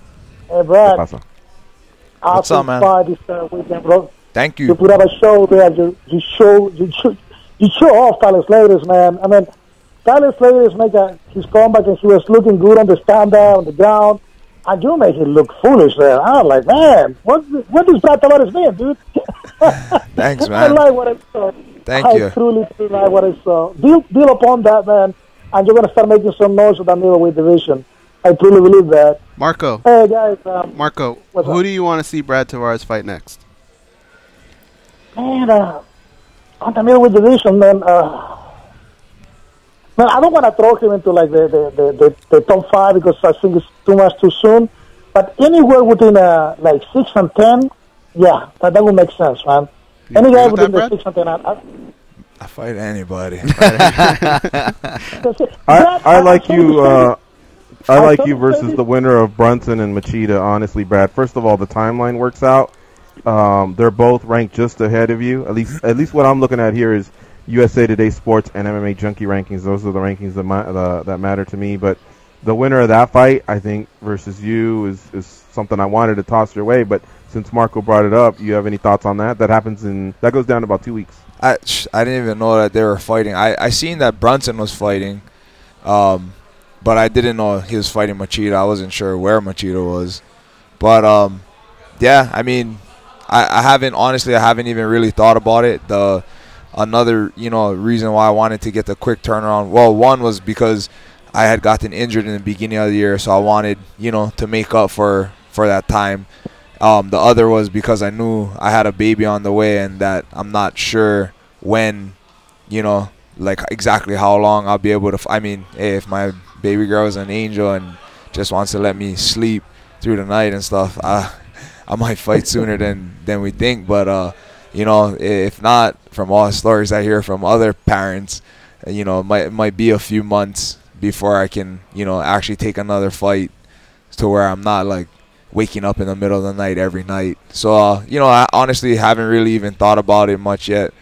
Hey, Brad. What's up, man? Fight this weekend, bro. Thank you. You put up a show there. You show off Tyler Slater's, man. I mean, Tyler Slater's make his comeback, and he was looking good on the stand-up, on the ground, and you make him look foolish there. I was like, man, what does Brad Tavares mean, dude? Thanks, man. I like what I saw. Thank you. I truly like what I saw. Build upon that, man, and you're going to start making some noise with that middleweight division. I truly believe that. Marco. Hey, guys. Marco, who do you want to see Brad Tavares fight next? Man, on the middleweight division, man, I don't want to throw him into like the top 5 because I think it's too much too soon. But anywhere within like 6 and 10, yeah, that would make sense, man. Any guy within the 6 and 10, I fight anybody. I like you. I like you versus the winner of Brunson and Machida. Honestly, Brad. First of all, the timeline works out. They're both ranked just ahead of you. At least what I'm looking at here is USA Today Sports and MMAjunkie rankings. Those are the rankings that matter to me. But the winner of that fight, I think, versus you is something I wanted to toss your way. But since Marco brought it up, you have any thoughts on that? That goes down in about 2 weeks. I didn't even know that they were fighting. I seen that Brunson was fighting, but I didn't know he was fighting Machida. I wasn't sure where Machida was. But, yeah, I mean, I haven't even really thought about it. Another, reason why I wanted to get the quick turnaround, well, one was because I had gotten injured in the beginning of the year, so I wanted, to make up for that time. The other was because I knew I had a baby on the way and that I'm not sure when, like exactly how long I'll be able to. Hey, if my baby girl is an angel and just wants to let me sleep through the night and stuff, I might fight sooner than we think. But, if not, from all the stories I hear from other parents, it might be a few months before I can, actually take another fight to where I'm not like waking up in the middle of the night every night. So, I honestly haven't really even thought about it much yet.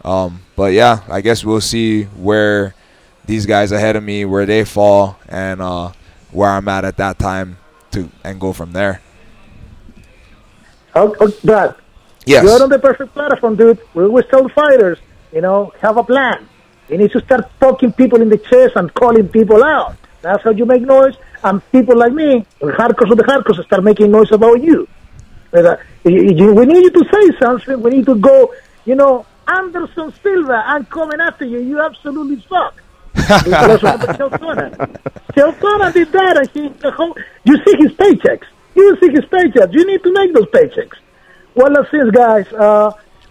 But, yeah, I guess we'll see where these guys ahead of me, where they fall, and where I'm at that time and go from there. Dad, yes. You're on the perfect platform, dude. We always tell fighters, have a plan. You need to start poking people in the chest and calling people out. That's how you make noise. And people like me, the hardcores of the hardcores, start making noise about you. We need you to say something. We need to go, Anderson Silva, I'm coming after you. You absolutely suck. Chael Sonnen did that, and you see his paychecks. You see his paychecks. You need to make those paychecks. Well, let's see, guys.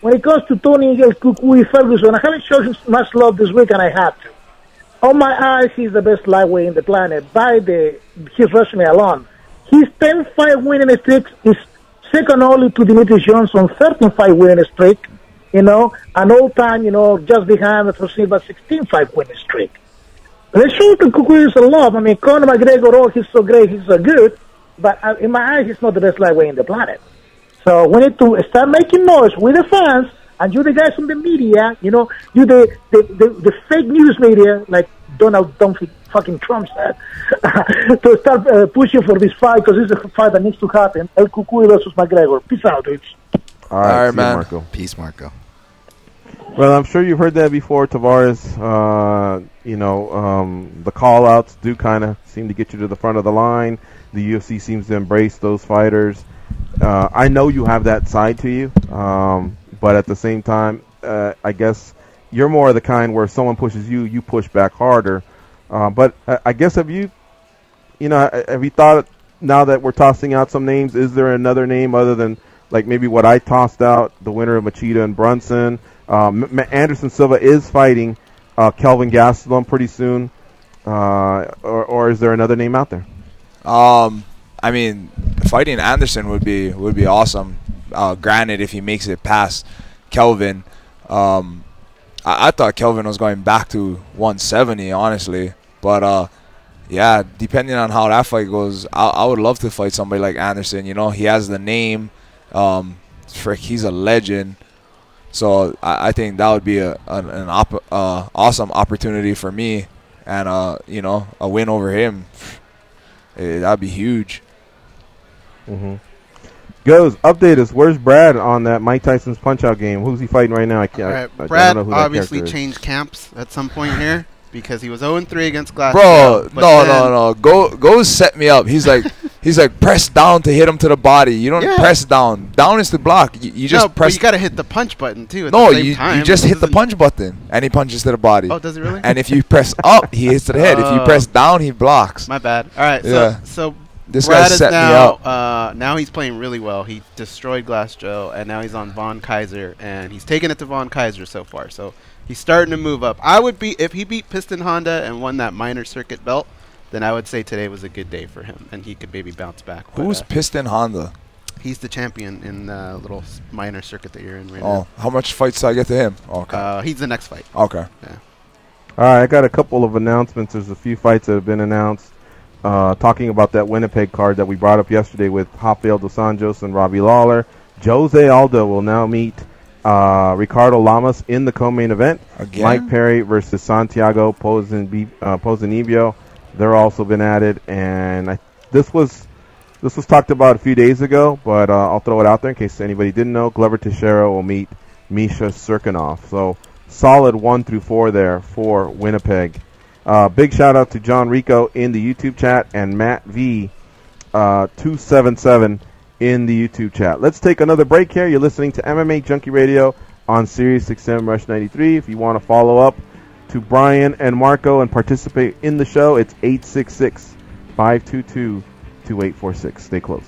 When it comes to Tony El Cucuy Ferguson, I haven't shown him much love this week, and I have to. On my eyes, he's the best lightweight in the planet by his resume alone. His 10-fight winning streak is second only to Demetrius Johnson's 13-fight winning streak. An all-time, just behind for Silva's 16-fight winning streak. Let's show the Cucuy some love. I mean, Conor McGregor, he's so great, he's so good, but in my eyes, he's not the best lightweight in the planet. So we need to start making noise with the fans, and you the guys from the media, you the fake news media, like Donald fucking Trump said, to start pushing for this fight, because this is a fight that needs to happen. El Cucuy versus McGregor. Peace out, dudes. All right, man. Marco. Peace, Marco. Well, I'm sure you've heard that before, Tavares. The call-outs do kind of seem to get you to the front of the line. The UFC seems to embrace those fighters. I know you have that side to you, but at the same time, I guess you're more of the kind where someone pushes you, you push back harder. But I guess have you thought, now that we're tossing out some names, is there another name other than like maybe what I tossed out, the winner of Machida and Brunson? Anderson Silva is fighting Kelvin Gastelum pretty soon, or is there another name out there? I mean, fighting Anderson would be awesome. Granted, if he makes it past Kelvin, I thought Kelvin was going back to 170, honestly. But yeah, depending on how that fight goes, I would love to fight somebody like Anderson. He has the name. He's a legend. So I think that would be an awesome opportunity for me, and a win over him. That'd be huge. Goes, update us. Where's Brad on that Mike Tyson's Punch-Out game? Who's he fighting right now? I Brad don't know who obviously that changed camps at some point here because he was 0-3 against Glass. Bro, no. Go set me up. He's like press down to hit him to the body. You don't press down. Down is to block. You just press. But you gotta hit the punch button too. You just hit the punch button and he punches to the body. Oh, does he really? And if you press up, he hits to the head. If you press down, he blocks. My bad. All right. Yeah. So this Brad guy is set me up. Now he's playing really well. He destroyed Glass Joe, and now he's on Von Kaiser, and he's taking it to Von Kaiser so far. So he's starting to move up. If he beat Piston Honda and won that minor circuit belt, then I would say today was a good day for him, and he could maybe bounce back. Who's Piston Honda? He's the champion in the little minor circuit that you're in right now. How much fights do I get to him? Okay. He's the next fight. Okay. Yeah. All right, I got a couple of announcements. There's a few fights that have been announced. Talking about that Winnipeg card that we brought up yesterday with Rafael dos Anjos and Robbie Lawler. Jose Aldo will now meet Ricardo Lamas in the co-main event. Again? Mike Perry versus Santiago Ponzinibbio. They're also been added, and this was talked about a few days ago, but I'll throw it out there in case anybody didn't know. Glover Teixeira will meet Misha Serkinov. So solid 1 through 4 there for Winnipeg. Big shout out to John Rico in the YouTube chat and Matt V 277 in the YouTube chat. Let's take another break here. You're listening to MMA Junkie Radio on Sirius XM Rush 93. If you want to follow up to Brian and Marco and participate in the show, it's 866-522-2846. Stay close.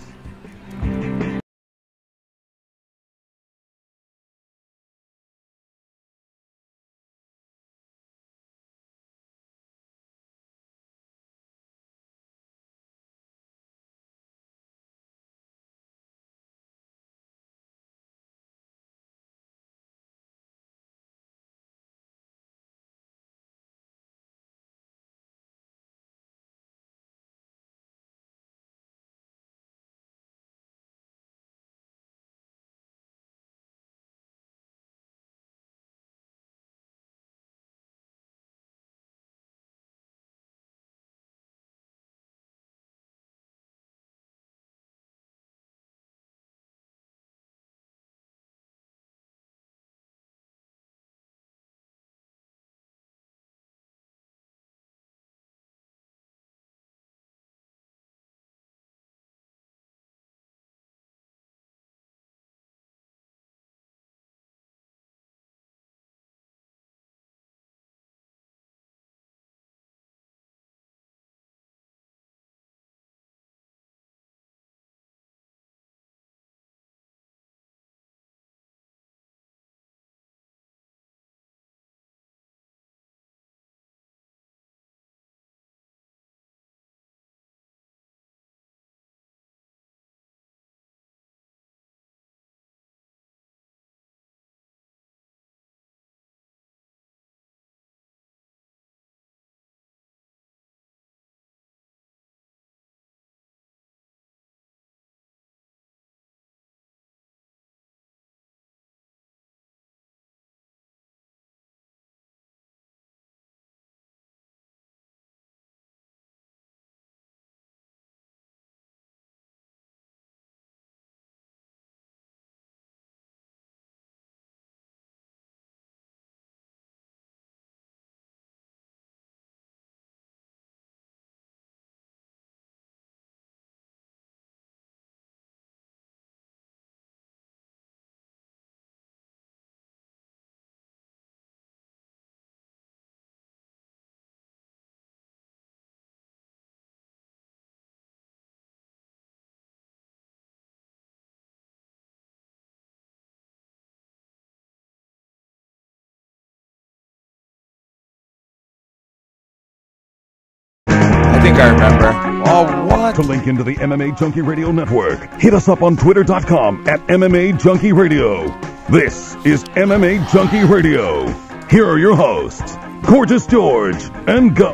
think I remember. Oh, what? To link into the MMA Junkie Radio Network, hit us up on Twitter.com at MMA Junkie Radio. This is MMA Junkie Radio. Here are your hosts, Gorgeous George and Go.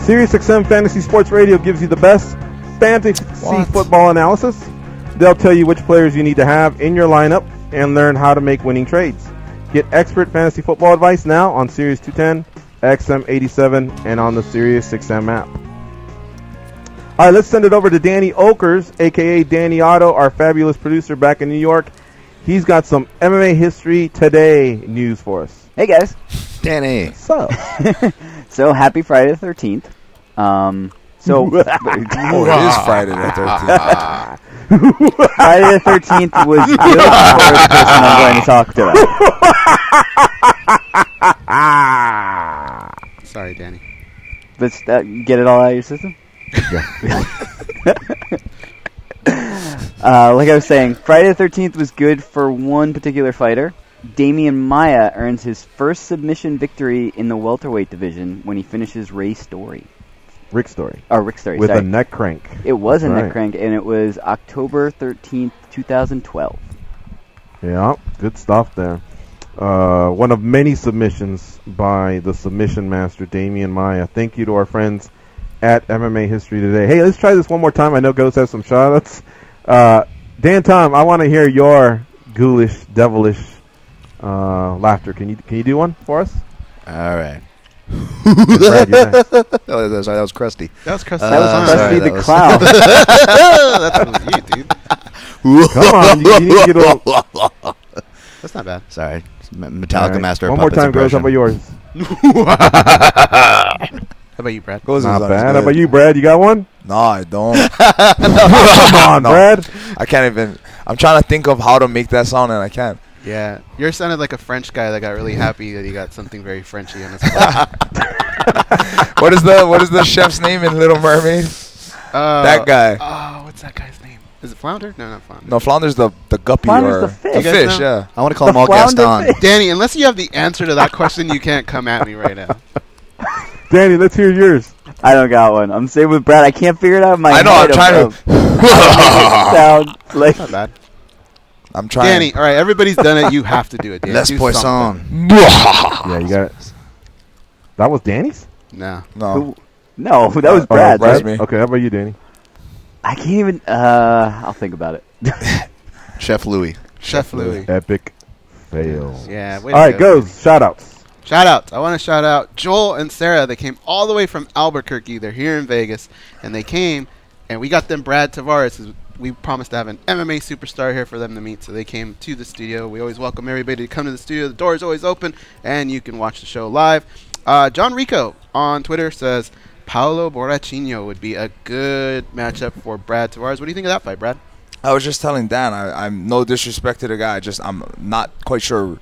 SiriusXM Fantasy Sports Radio gives you the best fantasy football analysis. They'll tell you which players you need to have in your lineup and learn how to make winning trades. Get expert fantasy football advice now on Sirius 210, XM87, and on the SiriusXM app. All right, let's send it over to Danny Okers, a.k.a. Danny Otto, our fabulous producer back in New York. He's got some MMA History Today news for us. Hey, guys. Danny. So, so happy Friday the 13th. Oh, it is Friday the 13th. Friday the 13th was good for the person I'm going to talk to. Sorry, Danny. Let's get it all out of your system? Yeah. Like I was saying, Friday the 13th was good for one particular fighter. Damian Maia earns his first submission victory in the welterweight division when he finishes Rick Story. With sorry. a neck crank. It was That's a neck right. crank, and it was October 13th, 2012. Yeah, good stuff there. One of many submissions by the submission master, Damian Maia. Thank you to our friends at MMA History Today. Hey, let's try this one more time. I know Ghost has some shout-outs. Dan Tom, I want to hear your ghoulish, devilish laughter. Can you do one for us? All right. Brad, you're next. That was Krusty. That was Krusty. That was sorry, Krusty that the was- Clown. That's you, dude. Come on, you need to get a little... That's not bad. Sorry. Metallica Right. Master of One more Puppets time, Ghost. How about impression. yours? How about you, Brad? Goes Not is bad. good. How about you, Brad? You got one? No, I don't. Come on, No. Brad. I can't even. I'm trying to think of how to make that sound, and I can't. Yeah, yours sounded like a French guy that got really happy that he got something very Frenchy in his plate. What is the chef's name in Little Mermaid? That guy. Oh, what's that guy's name? Is it Flounder? No, not Flounder. No, Flounder's the guppy Flounder's or the fish. the You guys fish. know? Yeah. I want to call them all Flounder Gaston. fish. Danny, unless you have the answer to that question, you can't come at me right now. Danny, let's hear yours. I don't got one. I'm same with Brad. I can't figure it out in my I know. head. I'm trying of sound like Not bad. I'm trying. Danny, all right, everybody's done it. You have to do it, Danny. Les Do Poisson. something. Yeah, you got it. That was Danny's? No. No. no, that was Brad. Brad's right? me. Okay, how about you, Danny? I can't even. I'll think about it. Chef Louis. Chef Louis. Epic fail. Yeah. All right, goes. Shout-outs. Shout out. I want to shout out Joel and Sarah. They came all the way from Albuquerque. They're here in Vegas. And they came, and we got them Brad Tavares. We promised to have an MMA superstar here for them to meet. So they came to the studio. We always welcome everybody to come to the studio. The door is always open, and you can watch the show live. John Rico on Twitter says, Paolo Borrachino would be a good matchup for Brad Tavares. What do you think of that fight, Brad? I was just telling Dan. I'm no disrespect to the guy. I'm not quite sure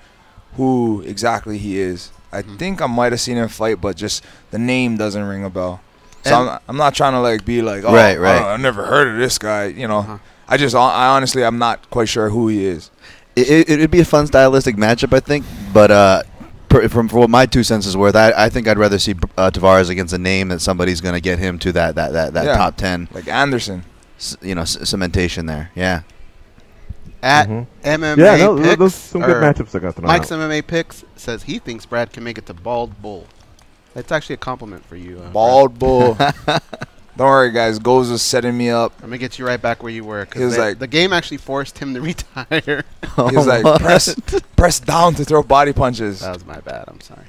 who exactly he is. I think I might have seen him fight, but just the name doesn't ring a bell. So I'm not trying to be like, oh, Right. I never heard of this guy. You know, I honestly, I'm not quite sure who he is. It'd be a fun stylistic matchup, I think. But from what my 2 cents is worth, I think I'd rather see Tavares against a name that somebody's going to get him to that top 10. Like Anderson. Cementation there. Yeah. At MMA Yeah, Picks, those some good or matchups I got tonight. Mike's MMA Picks says he thinks Brad can make it to Bald Bull. That's actually a compliment for you. Bald Bull. Don't worry, guys. Goes was setting me up. I'm going to get you right back where you were. He was the game actually forced him to retire. He was like, press down to throw body punches. That was my bad. I'm sorry.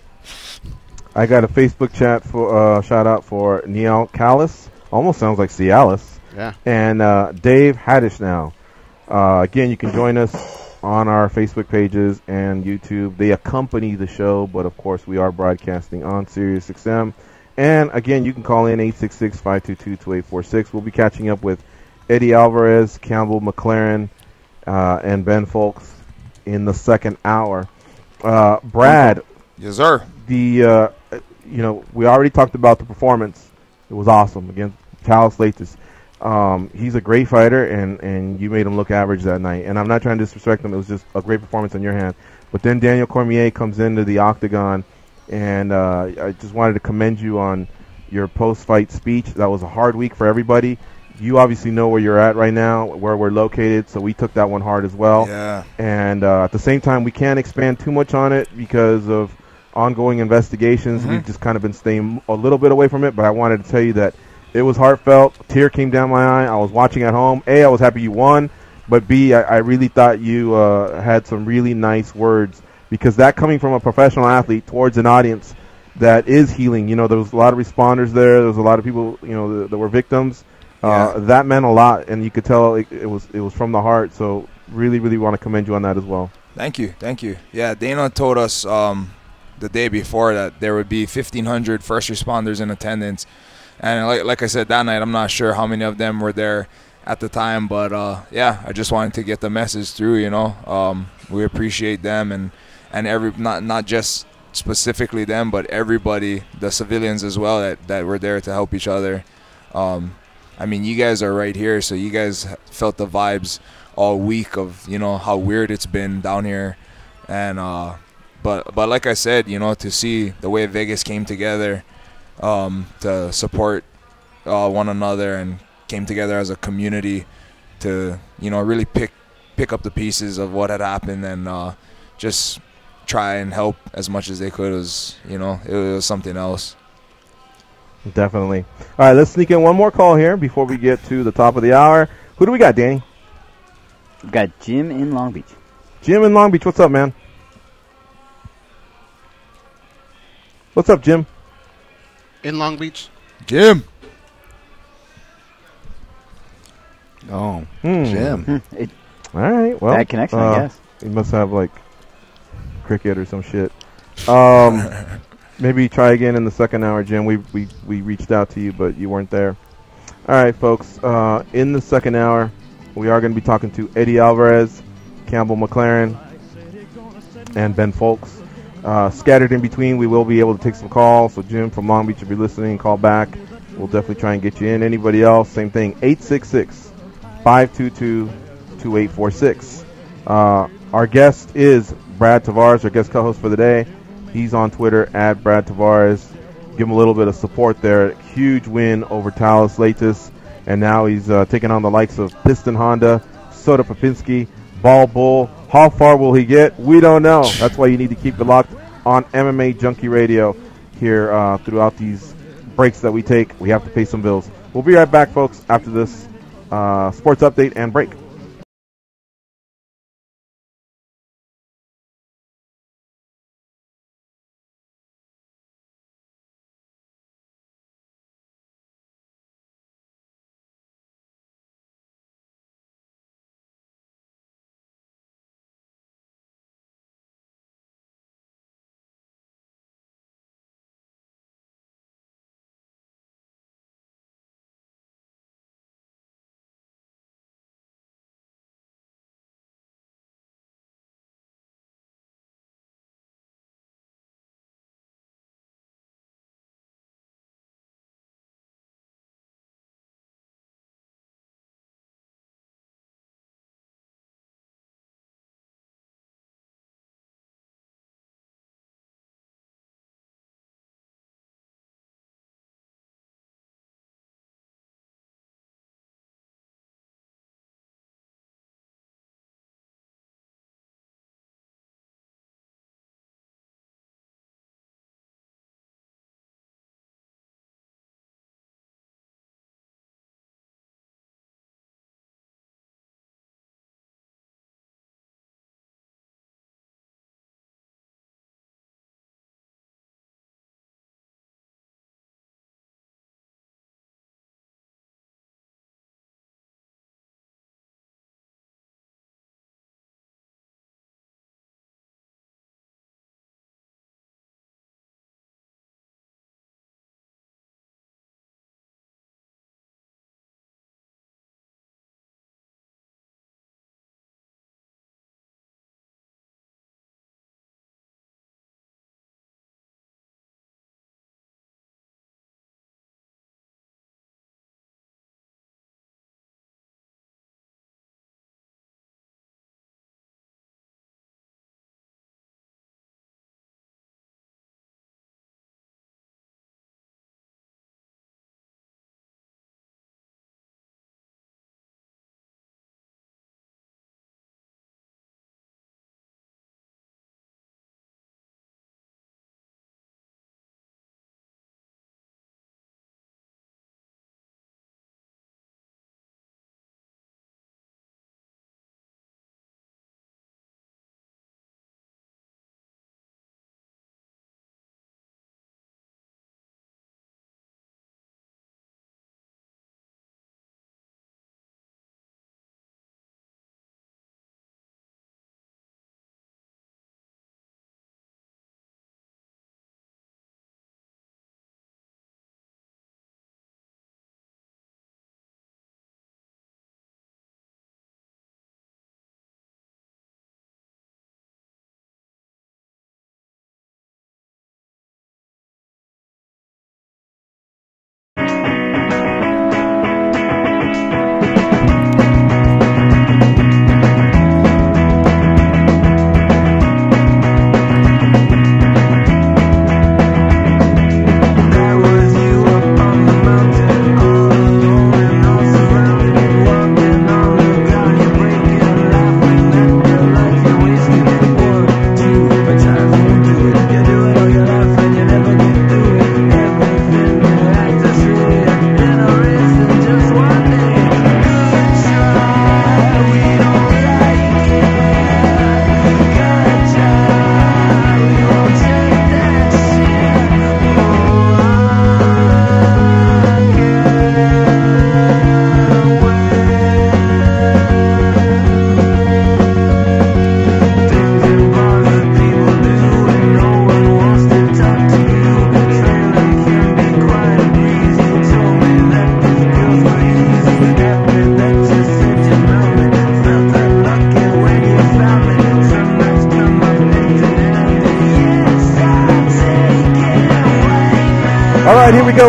I got a Facebook chat for shout out for Neil Callis. Almost sounds like Cialis. Yeah. And Dave Haddish now. Again, you can join us on our Facebook pages and YouTube. They accompany the show, but of course we are broadcasting on SiriusXM. And again, you can call in 866-522-2846. We'll be catching up with Eddie Alvarez, Campbell McLaren, and Ben Fowlkes in the second hour. Brad. Yes, sir. We already talked about the performance. It was awesome against Talos Latis. He's a great fighter, and you made him look average that night. And I'm not trying to disrespect him. It was just a great performance on your hand. But then Daniel Cormier comes into the octagon, and I just wanted to commend you on your post-fight speech. That was a hard week for everybody. You obviously know where you're at right now, where we're located, so we took that one hard as well. Yeah. And at the same time, we can't expand too much on it because of ongoing investigations. We've just kind of been staying a little bit away from it, but I wanted to tell you that it was heartfelt. A tear came down my eye. I was watching at home. A, I was happy you won, but B, I really thought you had some really nice words, because that coming from a professional athlete towards an audience that is healing. You know, there was a lot of responders there. There was a lot of people, you know, that were victims. That meant a lot, and you could tell it was from the heart. So really want to commend you on that as well. Thank you. Yeah, Dana told us the day before that there would be 1,500 first responders in attendance, and like I said that night, I'm not sure how many of them were there at the time, but yeah, I just wanted to get the message through. You know, we appreciate them and not just specifically them, but everybody, the civilians as well that were there to help each other. I mean, you guys are right here, so you guys felt the vibes all week of, you know, how weird it's been down here. And but like I said, you know, to see the way Vegas came together to support one another and came together as a community to, you know, really pick up the pieces of what had happened and just try and help as much as they could, was, you know, it was something else. Definitely. All right, let's sneak in one more call here before we get to the top of the hour. Who do we got, Danny? We've got Jim in Long Beach. Jim in Long Beach, what's up, man? What's up, Jim? In Long Beach? Jim. Oh, Jim. All right, well. Bad connection, I guess. He must have, like, cricket or some shit. Maybe try again in the second hour, Jim. We reached out to you, but you weren't there. All right, folks. In the second hour, we are going to be talking to Eddie Alvarez, Campbell McLaren, and Ben Fowlkes. Scattered in between, we will be able to take some calls. So, Jim from Long Beach, if you're listening, call back. We'll definitely try and get you in. Anybody else, same thing. 866-522-2846. Our guest is Brad Tavares, our guest co-host for the day. He's on Twitter at Brad Tavares. Give him a little bit of support there. Huge win over Talis Latis. And now he's taking on the likes of Piston Honda, Soda Popinski, Ball Bull. How far will he get? We don't know. That's why you need to keep it locked on MMA Junkie Radio here throughout these breaks that we take. We have to pay some bills. We'll be right back, folks, after this sports update and break.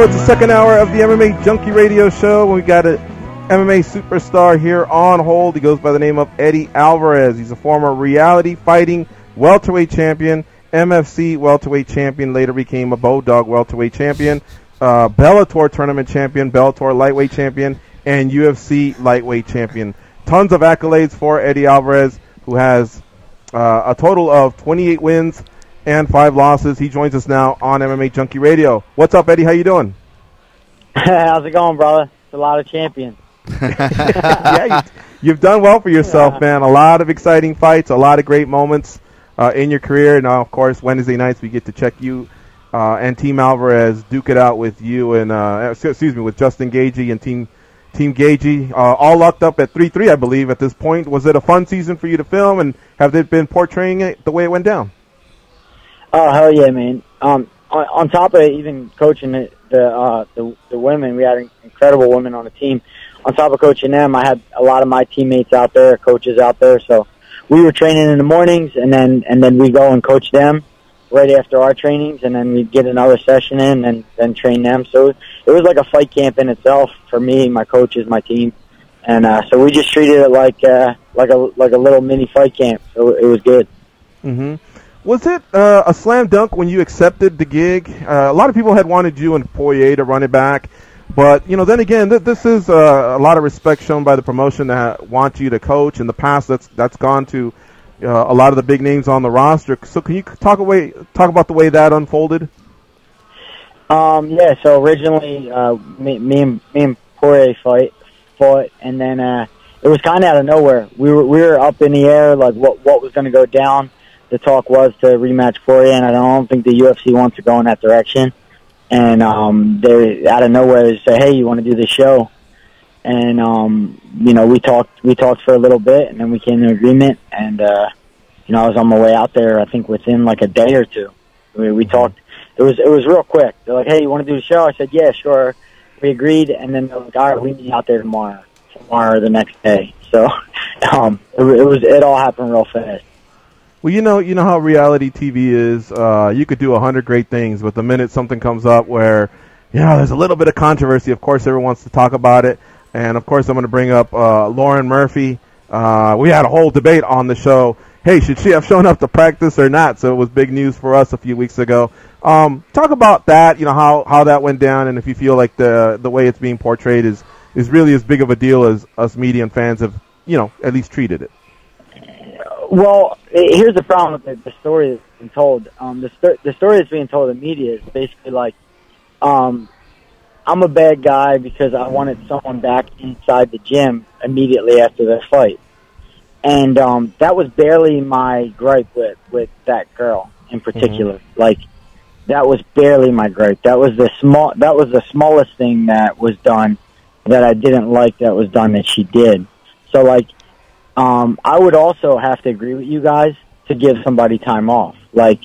go. It's the second hour of the MMA Junkie Radio Show. We got an MMA superstar here on hold. He goes by the name of Eddie Alvarez. He's a former reality fighting welterweight champion, MFC welterweight champion, later became a Bulldog welterweight champion, Bellator tournament champion, Bellator lightweight champion, and UFC lightweight champion. Tons of accolades for Eddie Alvarez, who has a total of 28 wins and 5 losses. He joins us now on MMA Junkie Radio. What's up, Eddie? How you doing? How's it going, brother? It's a lot of champions. Yeah, you've done well for yourself, man. A lot of exciting fights, a lot of great moments in your career. Now, of course, Wednesday nights we get to check you and Team Alvarez duke it out with you and with Justin Gagey and Team Gagey, all locked up at 3-3, I believe, at this point. Was it a fun season for you to film, and have they been portraying it the way it went down? Oh, hell yeah, man. On top of even coaching the women, we had incredible women on the team. On top of coaching them, I had a lot of my teammates out there, coaches out there, so we were training in the mornings, and then we go and coach them right after our trainings, and then we'd get another session in and then train them. So it was like a fight camp in itself for me, my coaches, my team. And so we just treated it like a little mini fight camp. So it was good. Mm-hmm. Was it a slam dunk when you accepted the gig? A lot of people had wanted you and Poirier to run it back. But, then again, this is a lot of respect shown by the promotion that wants you to coach. In the past, that's gone to a lot of the big names on the roster. So can you talk about the way that unfolded? Yeah, so originally me and Poirier fought, and then it was kind of out of nowhere. We were up in the air, like what was going to go down. The talk was to rematch Poirier, and I don't think the UFC wants to go in that direction. And they out of nowhere they say, "Hey, you want to do this show?" And we talked for a little bit, and then we came to an agreement. And I was on my way out there. I think within like a day or two, we talked. It was real quick. They're like, "Hey, you want to do the show?" I said, "Yeah, sure." We agreed, and then they're like, "All right, we meet out there tomorrow or the next day." So it all happened real fast. Well, you know how reality TV is. You could do 100 great things, but the minute something comes up where, there's a little bit of controversy, of course everyone wants to talk about it. And, of course, I'm going to bring up Lauren Murphy. We had a whole debate on the show. Hey, should she have shown up to practice or not? So it was big news for us a few weeks ago. Talk about that, how that went down, and if you feel like the way it's being portrayed is really as big of a deal as us media and fans have, at least treated it. Well, here's the problem with the story that's been told. The story that's being told in the media is basically like, I'm a bad guy because I wanted someone back inside the gym immediately after their fight. And that was barely my gripe with that girl in particular. Mm-hmm. Like, that was barely my gripe. That was the smallest thing that was done that I didn't like that was done that she did. So, like, I would also have to agree with you guys to give somebody time off. Like,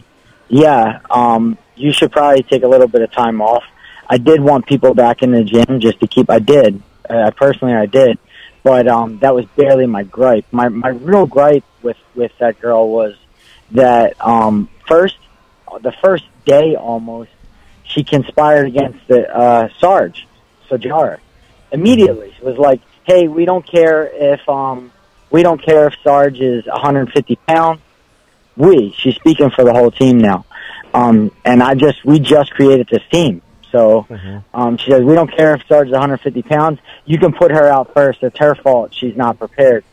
you should probably take a little bit of time off. I did want people back in the gym just to keep. I did. Personally, I did. But that was barely my gripe. My real gripe with that girl was that the first day almost, she conspired against the Sajara. Immediately, she was like, "Hey, we don't care if Sarge is 150 pounds. She's speaking for the whole team now. And we just created this team. So, she says, we don't care if Sarge is 150 pounds. You can put her out first. It's her fault. She's not prepared."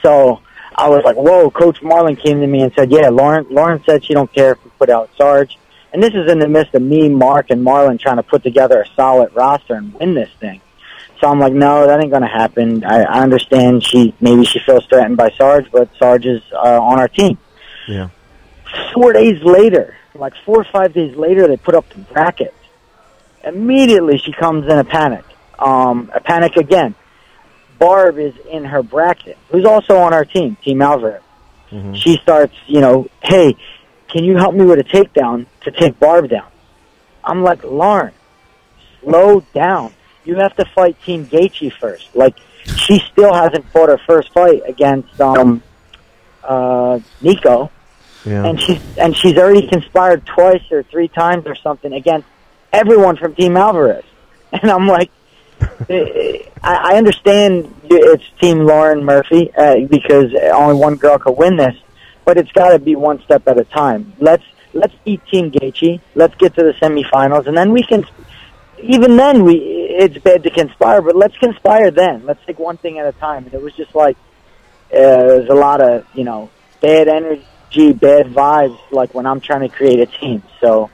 So I was like, whoa, Coach Marlin came to me and said, yeah, Lauren said she don't care if we put out Sarge. And this is in the midst of me, Mark, and Marlon trying to put together a solid roster and win this thing. So I'm like, no, that ain't going to happen. I understand maybe she feels threatened by Sarge, but Sarge is on our team. Yeah. 4 days later, like 4 or 5 days later, they put up the brackets. Immediately she comes in a panic again. Barb is in her bracket, who's also on our team, Team Alvarez. Mm-hmm. She starts, hey, can you help me with a takedown to take Barb down? I'm like, Lauren, slow down. You have to fight Team Gaethje first. Like, she still hasn't fought her first fight against Nico. Yeah. And she's already conspired twice or 3 times or something against everyone from Team Alvarez. And I'm like, I understand it's Team Lauren Murphy because only one girl could win this, but it's got to be one step at a time. Let's beat Team Gaethje. Let's get to the semifinals, and then we can. Even then, it's bad to conspire, but let's conspire then. Let's take one thing at a time. And it was just like there's a lot of bad energy, bad vibes, like when I'm trying to create a team. So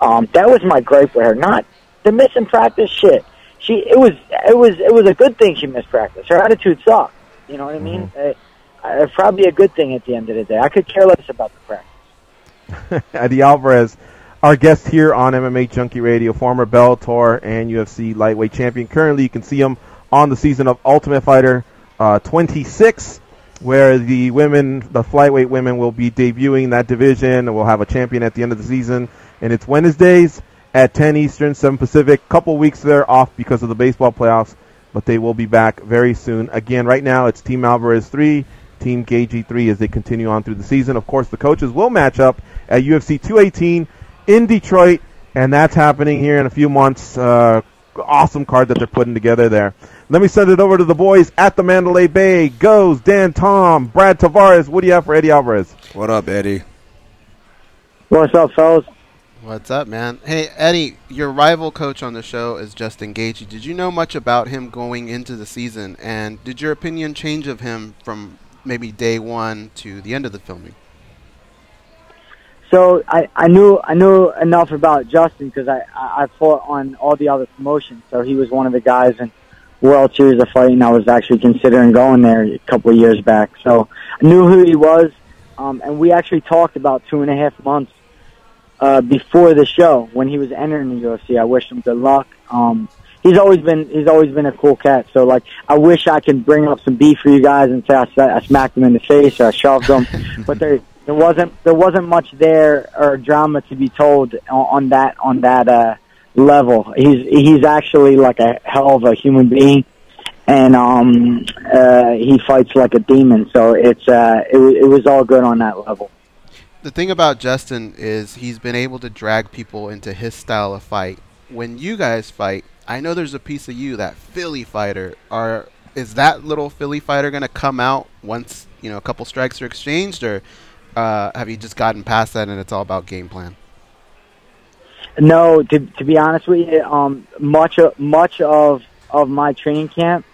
that was my gripe with her. Not the missing practice shit. It was a good thing she missed practice. Her attitude sucked. You know what I mean? It's probably a good thing at the end of the day. I could care less about the practice. Eddie Alvarez, our guest here on MMA Junkie Radio, former Bellator and UFC lightweight champion. Currently, you can see him on the season of Ultimate Fighter 26, where the flyweight women will be debuting that division, and we'll have a champion at the end of the season. And it's Wednesdays at 10 Eastern, 7 Pacific. Couple weeks there off because of the baseball playoffs, but they will be back very soon. Again, right now it's Team Alvarez 3, Team Gaethje 3 as they continue on through the season. Of course, the coaches will match up at UFC 218 in Detroit, and that's happening here in a few months. Awesome card that they're putting together there. Let me send it over to the boys at the Mandalay Bay. Goes Dan, Tom, Brad Tavares. What do you have for Eddie Alvarez? What up, Eddie? What's up, fellas? What's up, man? Hey, Eddie, your rival coach on the show is Justin Gaethje. Did you know much about him going into the season, and did your opinion change of him from maybe day one to the end of the filming? So I knew enough about Justin because I fought on all the other promotions. So he was one of the guys in World Series of Fighting. I was actually considering going there a couple of years back. So I knew who he was, and we actually talked about 2.5 months before the show when he was entering the UFC. I wished him good luck. He's always been a cool cat. So like, I wish I could bring up some beef for you guys and say I smacked him in the face or I shoved him, but there wasn't much there or drama to be told on that level. He's actually like a hell of a human being, and he fights like a demon. So it was all good on that level. The thing about Justin is he's been able to drag people into his style of fight. When you guys fight, I know there's a piece of you, that Philly fighter. Is that little Philly fighter going to come out once a couple strikes are exchanged, or have you just gotten past that and it's all about game plan? No, to be honest with you, much of my training camp,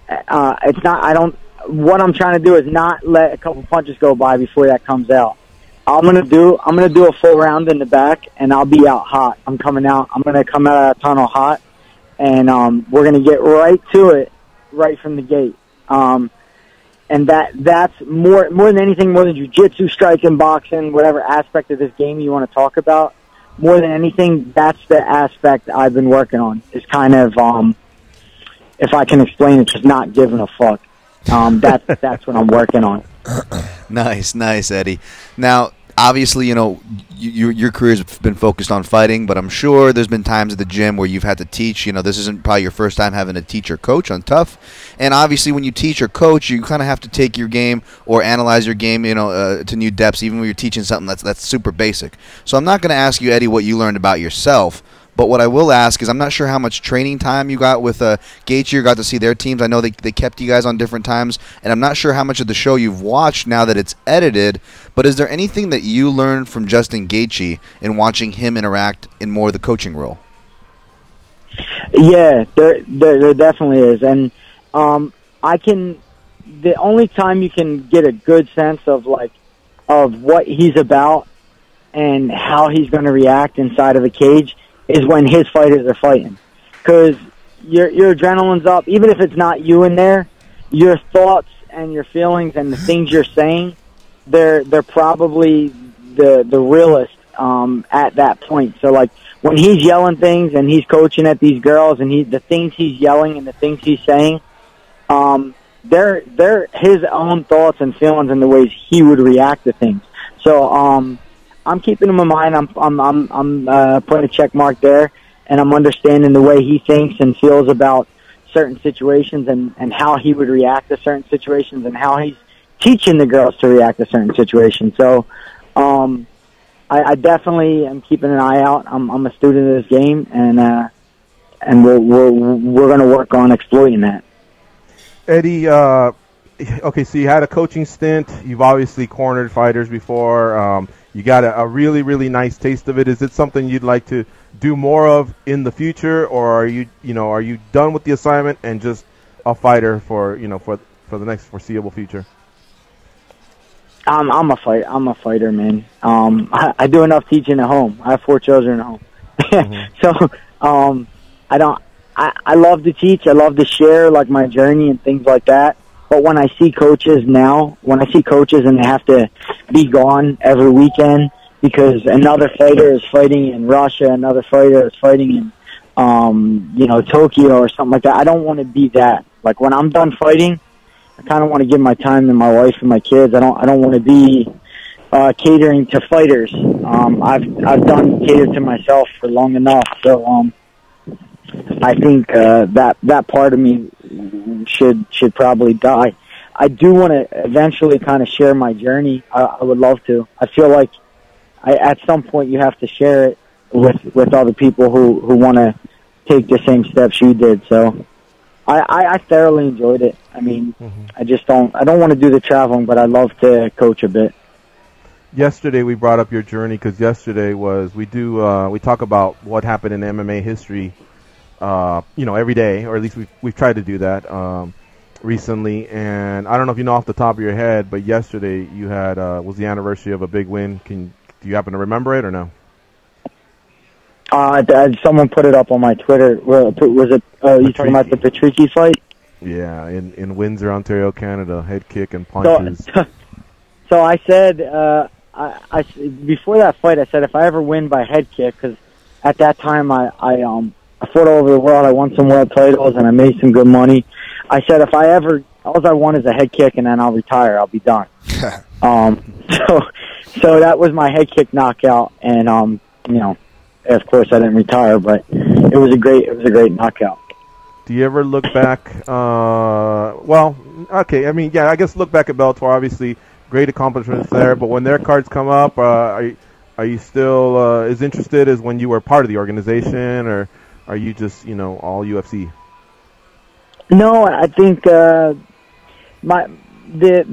it's not. What I'm trying to do is not let a couple punches go by before that comes out. I'm gonna do a full round in the back, and I'll be out hot. I'm coming out. I'm gonna come out of that tunnel hot, and we're gonna get right to it, right from the gate. And that's more than anything, more than jiu-jitsu, striking, boxing, whatever aspect of this game you want to talk about. More than anything, that's the aspect I've been working on. Is kind of, if I can explain it, just not giving a fuck. That's what I'm working on. Nice, Eddie. Now, obviously, your career's been focused on fighting, but I'm sure there's been times at the gym where you've had to teach. This isn't probably your first time having to teach or coach on Tough. And obviously, when you teach or coach, you kind of have to take your game or analyze your game, to new depths, even when you're teaching something that's super basic. So I'm not going to ask you, Eddie, what you learned about yourself. But what I will ask is, I'm not sure how much training time you got with Gaethje or got to see their teams. I know they kept you guys on different times, and I'm not sure how much of the show you've watched now that it's edited. But is there anything that you learned from Justin Gaethje in watching him interact in more of the coaching role? Yeah, there definitely is, and the only time you can get a good sense of what he's about and how he's going to react inside of a cage is when his fighters are fighting, because your adrenaline's up. Even if it's not you in there, your thoughts and your feelings and the things you're saying, they're probably the realest at that point. So like when he's yelling things and he's coaching at these girls and the things he's yelling and the things he's saying, they're his own thoughts and feelings and the ways he would react to things. So I'm keeping him in mind. I'm putting a check mark there, and I'm understanding the way he thinks and feels about certain situations and how he would react to certain situations and how he's teaching the girls to react to certain situations. So I definitely am keeping an eye out. I'm a student of this game, and we're going to work on exploiting that. Eddie, okay, so you had a coaching stint. You've obviously cornered fighters before. You got a really, really nice taste of it. Is it something you'd like to do more of in the future, or are you done with the assignment and just a fighter for the next foreseeable future? I'm a fighter, man. I do enough teaching at home. I have 4 children at home. Mm-hmm. So, I love to teach. I love to share, like, my journey and things like that. But when I see coaches and they have to be gone every weekend because another fighter is fighting in Russia, another fighter is fighting in, Tokyo or something like that, I don't want to be that. Like, when I'm done fighting, I kind of want to give my time to my wife and my kids. I don't want to be catering to fighters. I've done cater to myself for long enough. So I think that part of me should probably die. I do want to eventually kind of share my journey. I would love to. I feel like at some point you have to share it with other people who want to take the same steps you did. So I thoroughly enjoyed it. I mean, I don't want to do the traveling, but I love to coach a bit. Yesterday we brought up your journey because yesterday we talk about what happened in MMA history, every day, or at least we've tried to do that recently. And I don't know if you know off the top of your head, but yesterday you had was the anniversary of a big win. Do you happen to remember it or no? Someone put it up on my Twitter. Was it you talking about the Patrici fight? Yeah, in Windsor, Ontario, Canada. Head kick and punches. So I said, before that fight, I said if I ever win by head kick, because at that time I fought all over the world. I won some world titles and I made some good money. I said if I ever, all I want is a head kick and then I'll retire. I'll be done. So that was my head kick knockout, and of course I didn't retire, but it was a great knockout. Do you ever look back? Okay. I mean, yeah, I guess look back at Bellator. Obviously, great accomplishments there. But when their cards come up, are you still as interested as when you were part of the organization, or are you just all UFC? No, I think the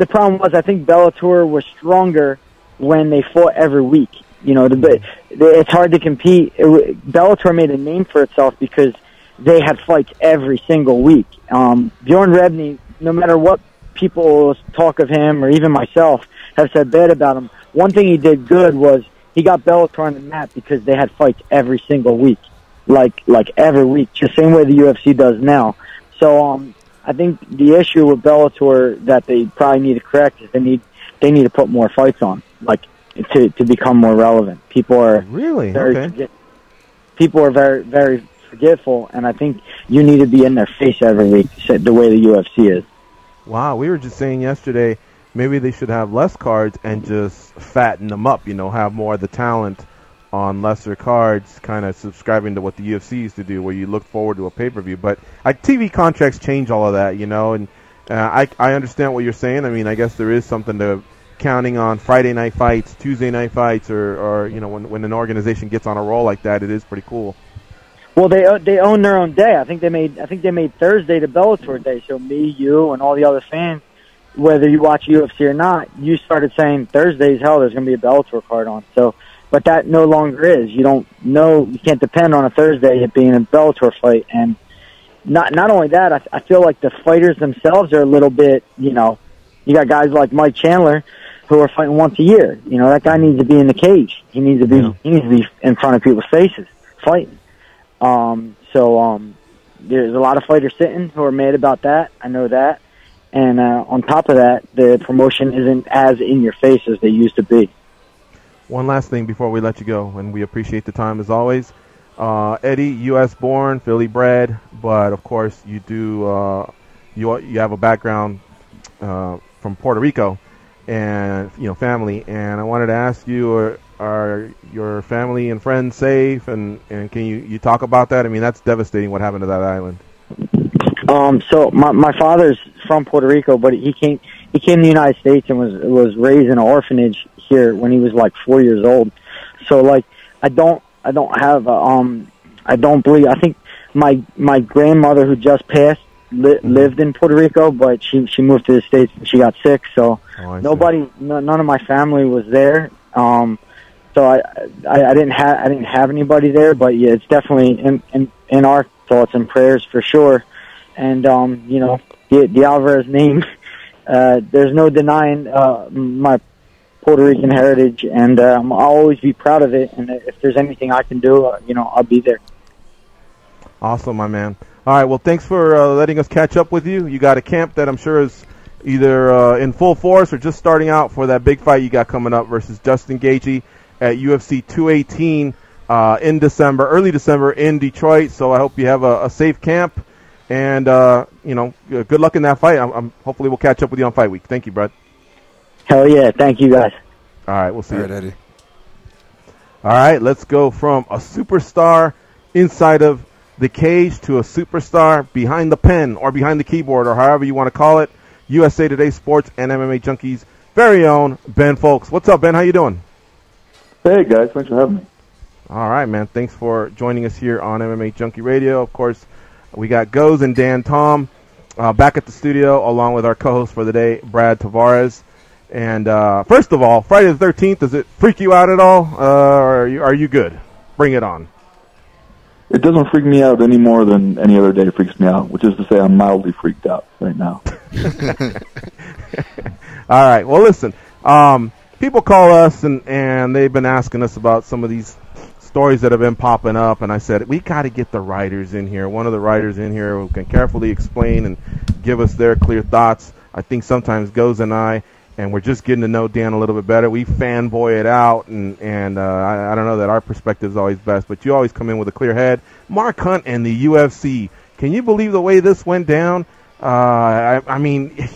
problem was I think Bellator was stronger when they fought every week. It's hard to compete. Bellator made a name for itself because they had fights every single week. Bjorn Rebney, no matter what people talk of him or even myself have said bad about him, one thing he did good was he got Bellator on the map because they had fights every single week, like every week, just the same way the UFC does now. So I think the issue with Bellator that they probably need to correct is they need to put more fights on, like to become more relevant. People are really people are very, very forgetful, and I think you need to be in their face every week, the way the UFC is. Wow, we were just saying yesterday maybe they should have less cards and just fatten them up, have more of the talent on lesser cards, kind of subscribing to what the UFC used to do, where you look forward to a pay-per-view. But TV contracts change all of that, and I understand what you're saying. I mean, I guess there is something to counting on Friday night fights, Tuesday night fights, or when an organization gets on a roll like that, it is pretty cool. Well, they own their own day. I think they made Thursday the Bellator day. So me, you, and all the other fans, whether you watch UFC or not, you started saying Thursdays, hell, there's going to be a Bellator card on. So, but that no longer is. You don't know. You can't depend on a Thursday it being a Bellator fight. And not only that, I feel like the fighters themselves are a little bit. You got guys like Mike Chandler who are fighting once a year. That guy needs to be in the cage. He needs to be in front of people's faces fighting. There's a lot of fighters sitting who are mad about that. I know that. And on top of that, the promotion isn't as in your face as they used to be. One last thing before we let you go, and we appreciate the time as always. Eddie, U.S. born, Philly bred, but of course you do you have a background from Puerto Rico and family. And I wanted to ask you, are your family and friends safe? And can you talk about that? I mean, that's devastating what happened to that island. So my father's from Puerto Rico, but he came to the United States and was raised in an orphanage here when he was like 4 years old. So like I don't have I don't believe. I think my grandmother who just passed lived in Puerto Rico, but she moved to the States and she got sick. So none of my family was there. So I didn't have anybody there, but yeah, it's definitely in our thoughts and prayers for sure. And you know, the Alvarez name, there's no denying my Puerto Rican heritage, and I'll always be proud of it. And if there's anything I can do, you know, I'll be there. Awesome, my man. All right, well, thanks for letting us catch up with you. You got a camp that I'm sure is either in full force or just starting out for that big fight you got coming up versus Justin Gaethje at UFC 218 in December, early December in Detroit. So I hope you have a safe camp, and you know, good luck in that fight. Hopefully we'll catch up with you on Fight Week. Thank you, Brett. Hell yeah, thank you guys. All right, we'll see you. All right, Eddie. All right, let's go from a superstar inside of the cage to a superstar behind the pen or behind the keyboard or however you want to call it. USA Today Sports and MMA Junkie's very own Ben Fowlkes. What's up, Ben? How you doing? Hey, guys. Thanks for having me. All right, man. Thanks for joining us here on MMA Junkie Radio. Of course, we got Goes and Dan Tom back at the studio along with our co-host for the day, Brad Tavares. And first of all, Friday the 13th, does it freak you out at all? Or are you good? Bring it on. It doesn't freak me out any more than any other day freaks me out, which is to say I'm mildly freaked out right now. All right. Well, listen, people call us and they've been asking us about some of these stories that have been popping up, and I said, we got to get the writers in here, one of the writers in here who can carefully explain and give us their clear thoughts. I think sometimes Goes and we're just getting to know Dan a little bit better. We fanboy it out, and I don't know that our perspective is always best, but you always come in with a clear head. Mark Hunt and the UFC. Can you believe the way this went down? I mean,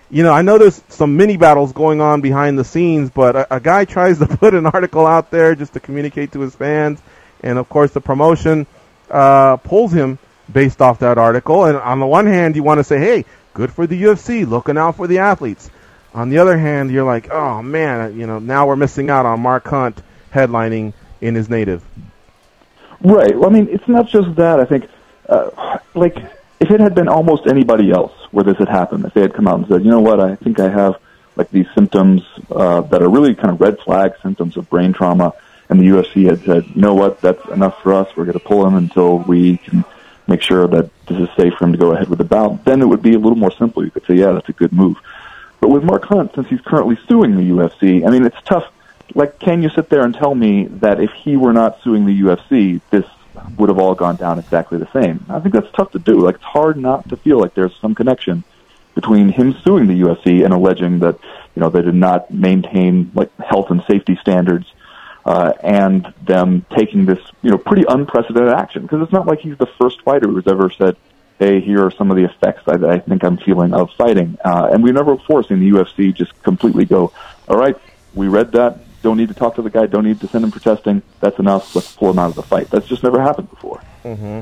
you know, I know there's some mini battles going on behind the scenes, but a guy tries to put an article out there just to communicate to his fans, and of course the promotion pulls him based off that article. And on the one hand, you want to say, hey, good for the UFC, looking out for the athletes. On the other hand, you're like, oh, man, you know, now we're missing out on Mark Hunt headlining in his native. Right. Well, I mean, it's not just that. I think, like, if it had been almost anybody else where this had happened, if they had come out and said, you know what, I think I have, like, these symptoms that are really kind of red flag symptoms of brain trauma, and the UFC had said, you know what, that's enough for us, we're going to pull him until we can make sure that this is safe for him to go ahead with the bout, then it would be a little more simple. You could say, yeah, that's a good move. But with Mark Hunt, since he's currently suing the UFC, I mean, it's tough. Like, can you sit there and tell me that if he were not suing the UFC, this would have all gone down exactly the same? I think that's tough to do. Like, it's hard not to feel like there's some connection between him suing the UFC and alleging that, you know, they did not maintain, like, health and safety standards, and them taking this, you know, pretty unprecedented action. Because it's not like he's the first fighter who's ever said, hey, here are some of the effects I think I'm feeling of fighting. And we've never before seen the UFC just completely go, all right, we read that, don't need to talk to the guy, don't need to send him for testing, that's enough, let's pull him out of the fight. That's just never happened before. Mm-hmm.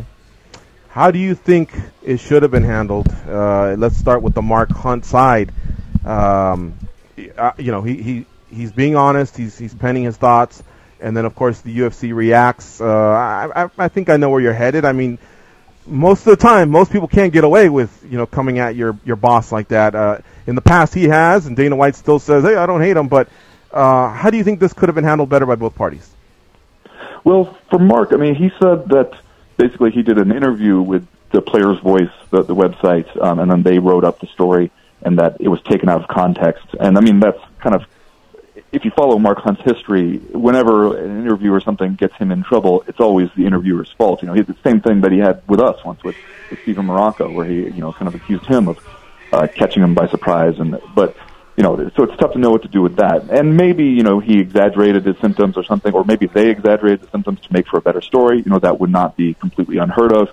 How do you think it should have been handled? Let's start with the Mark Hunt side. You know, he's being honest, he's penning his thoughts, and then, of course, the UFC reacts. I think I know where you're headed. I mean, most of the time, most people can't get away with, you know, coming at your boss like that. In the past, he has, and Dana White still says, hey, I don't hate him. But how do you think this could have been handled better by both parties? Well, for Mark, I mean, he said that basically he did an interview with the Player's Voice, the website, and then they wrote up the story, and that it was taken out of context. And, I mean, that's kind of, if you follow Mark Hunt's history, whenever an interview or something gets him in trouble, it's always the interviewer's fault. You know, it's the same thing that he had with us once with Stephen Morocco, where he, you know, kind of accused him of catching him by surprise. But, you know, so it's tough to know what to do with that. And maybe, you know, he exaggerated his symptoms or something, or maybe they exaggerated the symptoms to make for a better story. You know, that would not be completely unheard of.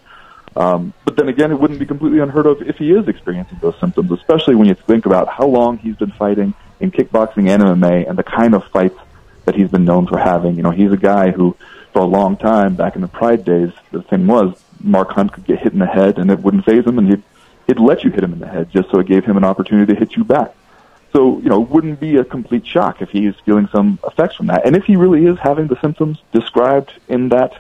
But then again, it wouldn't be completely unheard of if he is experiencing those symptoms, especially when you think about how long he's been fighting in kickboxing and MMA and the kind of fights that he's been known for having. You know, he's a guy who, for a long time, back in the Pride days, the thing was, Mark Hunt could get hit in the head and it wouldn't faze him, and he'd let you hit him in the head just so it gave him an opportunity to hit you back. So, it wouldn't be a complete shock if he is feeling some effects from that. And if he really is having the symptoms described in that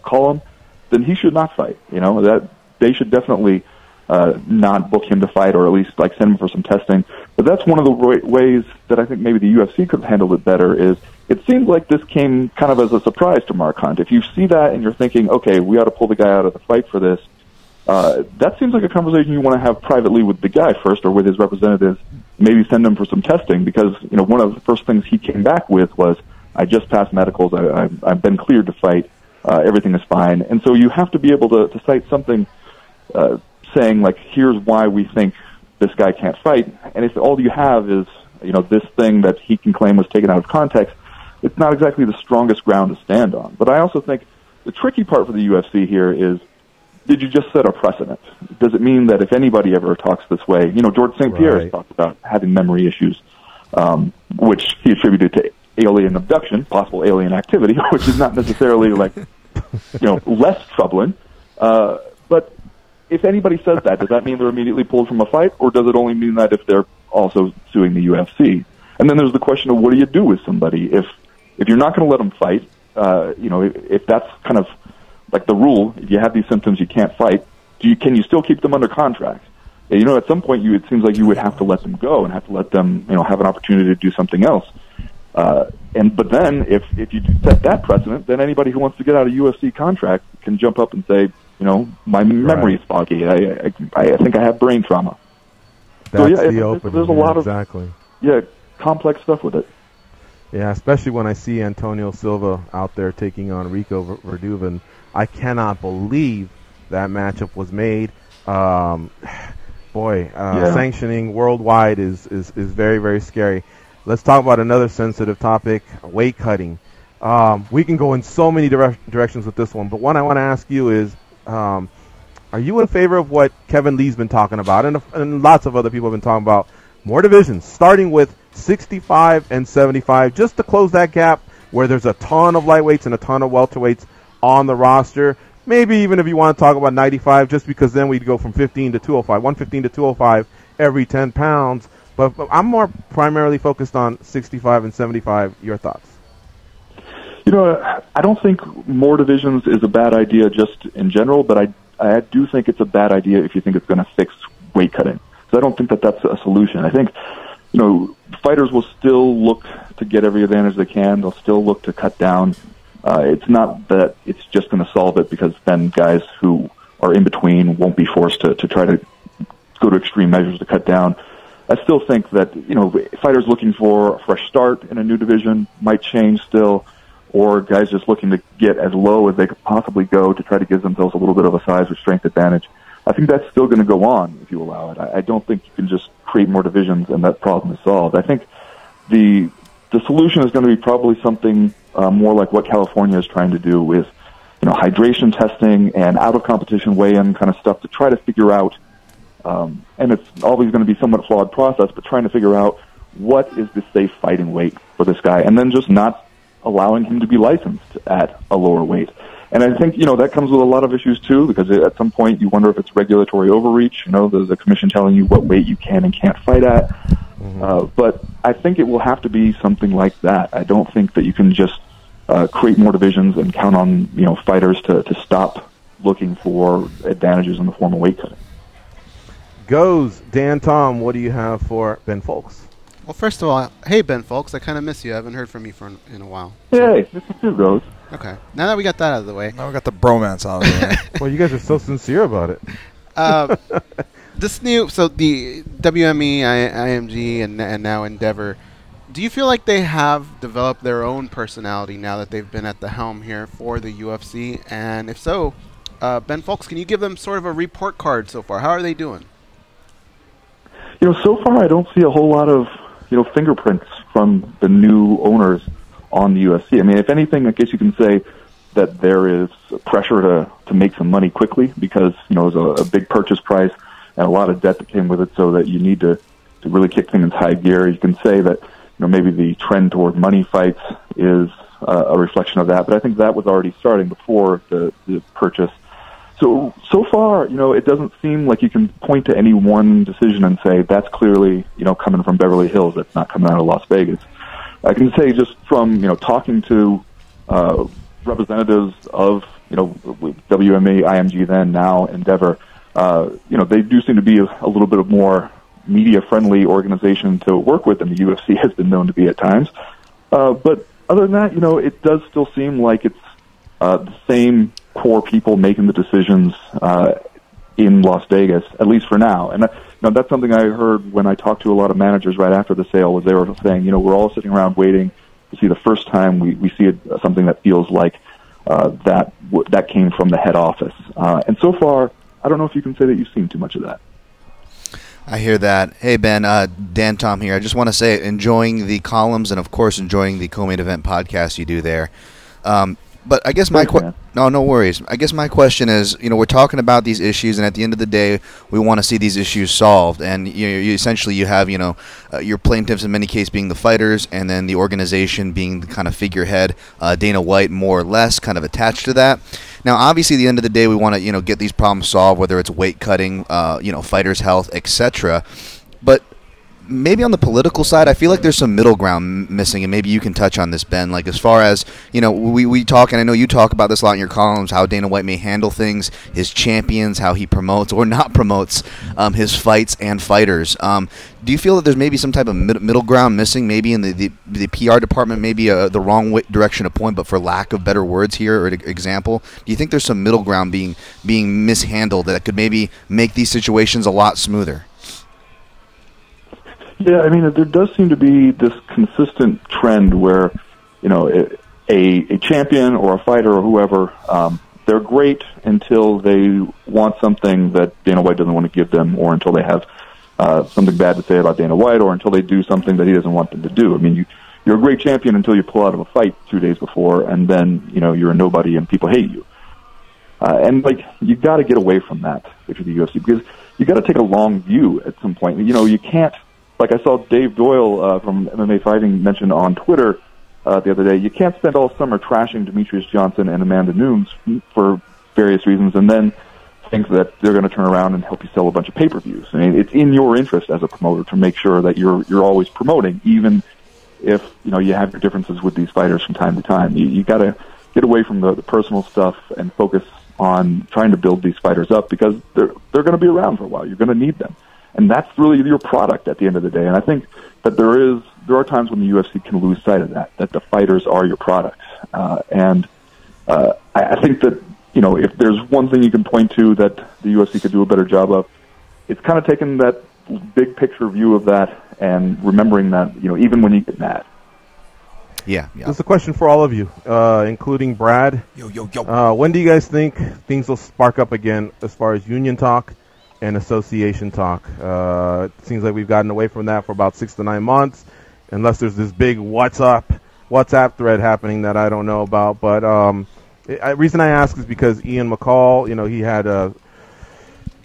column, then he should not fight. That they should definitely not book him to fight, or at least send him for some testing. But that's one of the ways that I think maybe the UFC could have handled it better. Is it seems like this came kind of as a surprise to Mark Hunt. If you see that and you're thinking, okay, we ought to pull the guy out of the fight for this, that seems like a conversation you want to have privately with the guy first, or with his representatives. Maybe send him for some testing, because one of the first things he came back with was, "I just passed medicals. I've been cleared to fight. Everything is fine." And so you have to be able to cite something saying here's why we think this guy can't fight. And if all you have is this thing that he can claim was taken out of context, it's not exactly the strongest ground to stand on. But I also think the tricky part for the UFC here is, did you just set a precedent? Does it mean that if anybody ever talks this way, George St. Pierre has talked about having memory issues, which he attributed to alien abduction, possible alien activity, which is not necessarily less troubling. But if anybody says that, does that mean they're immediately pulled from a fight, or does it only mean that if they're also suing the UFC? And then there's the question of, what do you do with somebody if you're not going to let them fight? If that's kind of the rule, if you have these symptoms, you can't fight. Can you still keep them under contract? At some point, it seems like you would have to let them go and have to let them, have an opportunity to do something else. But then, if you set that precedent, then anybody who wants to get out of UFC contract can jump up and say, my memory is foggy. I think I have brain trauma. That's so the opening. There's a lot of complex stuff with it. Yeah, especially when I see Antonio Silva out there taking on Rico Verduven. I cannot believe that matchup was made. Sanctioning worldwide is very, very scary. Let's talk about another sensitive topic, weight cutting. We can go in so many directions with this one, but one I want to ask you is, are you in favor of what Kevin Lee's been talking about, and lots of other people have been talking about, more divisions, starting with 65 and 75, just to close that gap where there's a ton of lightweights and a ton of welterweights on the roster? Maybe even if you want to talk about 95, just because then we'd go from 15 to 205, 115 to 205 every 10 pounds. But I'm more primarily focused on 65 and 75. Your thoughts? I don't think more divisions is a bad idea just in general, but I do think it's a bad idea if you think it's going to fix weight cutting. So I don't think that that's a solution. I think, fighters will still look to get every advantage they can. They'll still look to cut down. It's not that it's just going to solve it, because then guys who are in between won't be forced to try to go to extreme measures to cut down. I still think that, fighters looking for a fresh start in a new division might change still, or guys just looking to get as low as they could possibly go to try to give themselves a little bit of a size or strength advantage. I think that's still going to go on if you allow it. I don't think you can just create more divisions and that problem is solved. I think the solution is going to be probably something more like what California is trying to do with, hydration testing and out-of-competition weigh-in kind of stuff to try to figure out, and it's always going to be somewhat flawed process, but trying to figure out what is the safe fighting weight for this guy, and then just not allowing him to be licensed at a lower weight. And I think, that comes with a lot of issues too, because at some point you wonder if it's regulatory overreach. There's a commission telling you what weight you can and can't fight at. But I think it will have to be something like that. I don't think that you can just create more divisions and count on, fighters to stop looking for advantages in the form of weight cutting. Dan Tom, what do you have for Ben Fowlkes? Well, first of all, hey, Ben Fowlkes, I kind of miss you. I haven't heard from you in a while. Hey, this is too, Rose. Okay. Now that we got that out of the way. Now we got the bromance out of the way. Well, you guys are so sincere about it. The WME, IMG, and now Endeavor, do you feel like they have developed their own personality now that they've been at the helm here for the UFC? And if so, Ben Fowlkes, can you give them sort of a report card so far? How are they doing? So far I don't see a whole lot of, fingerprints from the new owners on the UFC. I mean, if anything, I guess you can say that there is pressure to make some money quickly, because, it was a big purchase price and a lot of debt that came with it, so that you need to really kick things in high gear. You can say that, maybe the trend toward money fights is a reflection of that, but I think that was already starting before the purchase. So far, it doesn't seem like you can point to any one decision and say that's clearly, coming from Beverly Hills. That's not coming out of Las Vegas. I can say just from, talking to representatives of, WMA, IMG then, now, Endeavor, they do seem to be a little bit of more media-friendly organization to work with than the UFC has been known to be at times. But other than that, it does still seem like it's the same core people making the decisions in Las Vegas, at least for now. And that's something I heard when I talked to a lot of managers right after the sale, was they were saying, we're all sitting around waiting to see the first time we see something that feels like that came from the head office. And so far, I don't know if you can say that you've seen too much of that. I hear that. Hey, Ben, Dan Tom here. I just want to say, enjoying the columns and, of course, enjoying the co-main event podcast you do there. But I guess no worries. I guess my question is, we're talking about these issues, and at the end of the day, we want to see these issues solved. And you essentially you have, your plaintiffs in many cases being the fighters, and then the organization being the kind of figurehead, Dana White more or less kind of attached to that. Now, obviously, at the end of the day, we want to, get these problems solved, whether it's weight cutting, fighters' health, etc. But maybe on the political side, I feel like there's some middle ground missing, and maybe you can touch on this, Ben. Like, as far as, we talk, and I know you talk about this a lot in your columns, how Dana White may handle things, his champions, how he promotes or not promotes his fights and fighters. Do you feel that there's maybe some type of middle ground missing, maybe in the PR department, maybe the wrong direction to point, but for lack of better words here or example? Do you think there's some middle ground being mishandled that could maybe make these situations a lot smoother? Yeah, I mean, there does seem to be this consistent trend where, a champion or a fighter or whoever, they're great until they want something that Dana White doesn't want to give them, or until they have something bad to say about Dana White, or until they do something that he doesn't want them to do. I mean, you're a great champion until you pull out of a fight 2 days before, and then, you're a nobody and people hate you. And, you got to get away from that if you're the UFC, because you got to take a long view at some point. You can't. Like I saw Dave Doyle from MMA Fighting mention on Twitter the other day, you can't spend all summer trashing Demetrius Johnson and Amanda Nunes for various reasons and then think that they're going to turn around and help you sell a bunch of pay-per-views. I mean, it's in your interest as a promoter to make sure that you're always promoting, even if you have your differences with these fighters from time to time. You got to get away from the personal stuff and focus on trying to build these fighters up, because they're going to be around for a while. You're going to need them. And that's really your product at the end of the day. And I think that there are times when the UFC can lose sight of that the fighters are your product. And I think that, if there's one thing you can point to that the UFC could do a better job of, it's kind of taking that big picture view of that and remembering that, even when you get mad. Yeah. This is a question for all of you, including Brad. When do you guys think things will spark up again as far as union talk and association talk? It seems like we've gotten away from that for about 6 to 9 months, unless there's this big WhatsApp thread happening that I don't know about. But the reason I ask is because Ian McCall, he had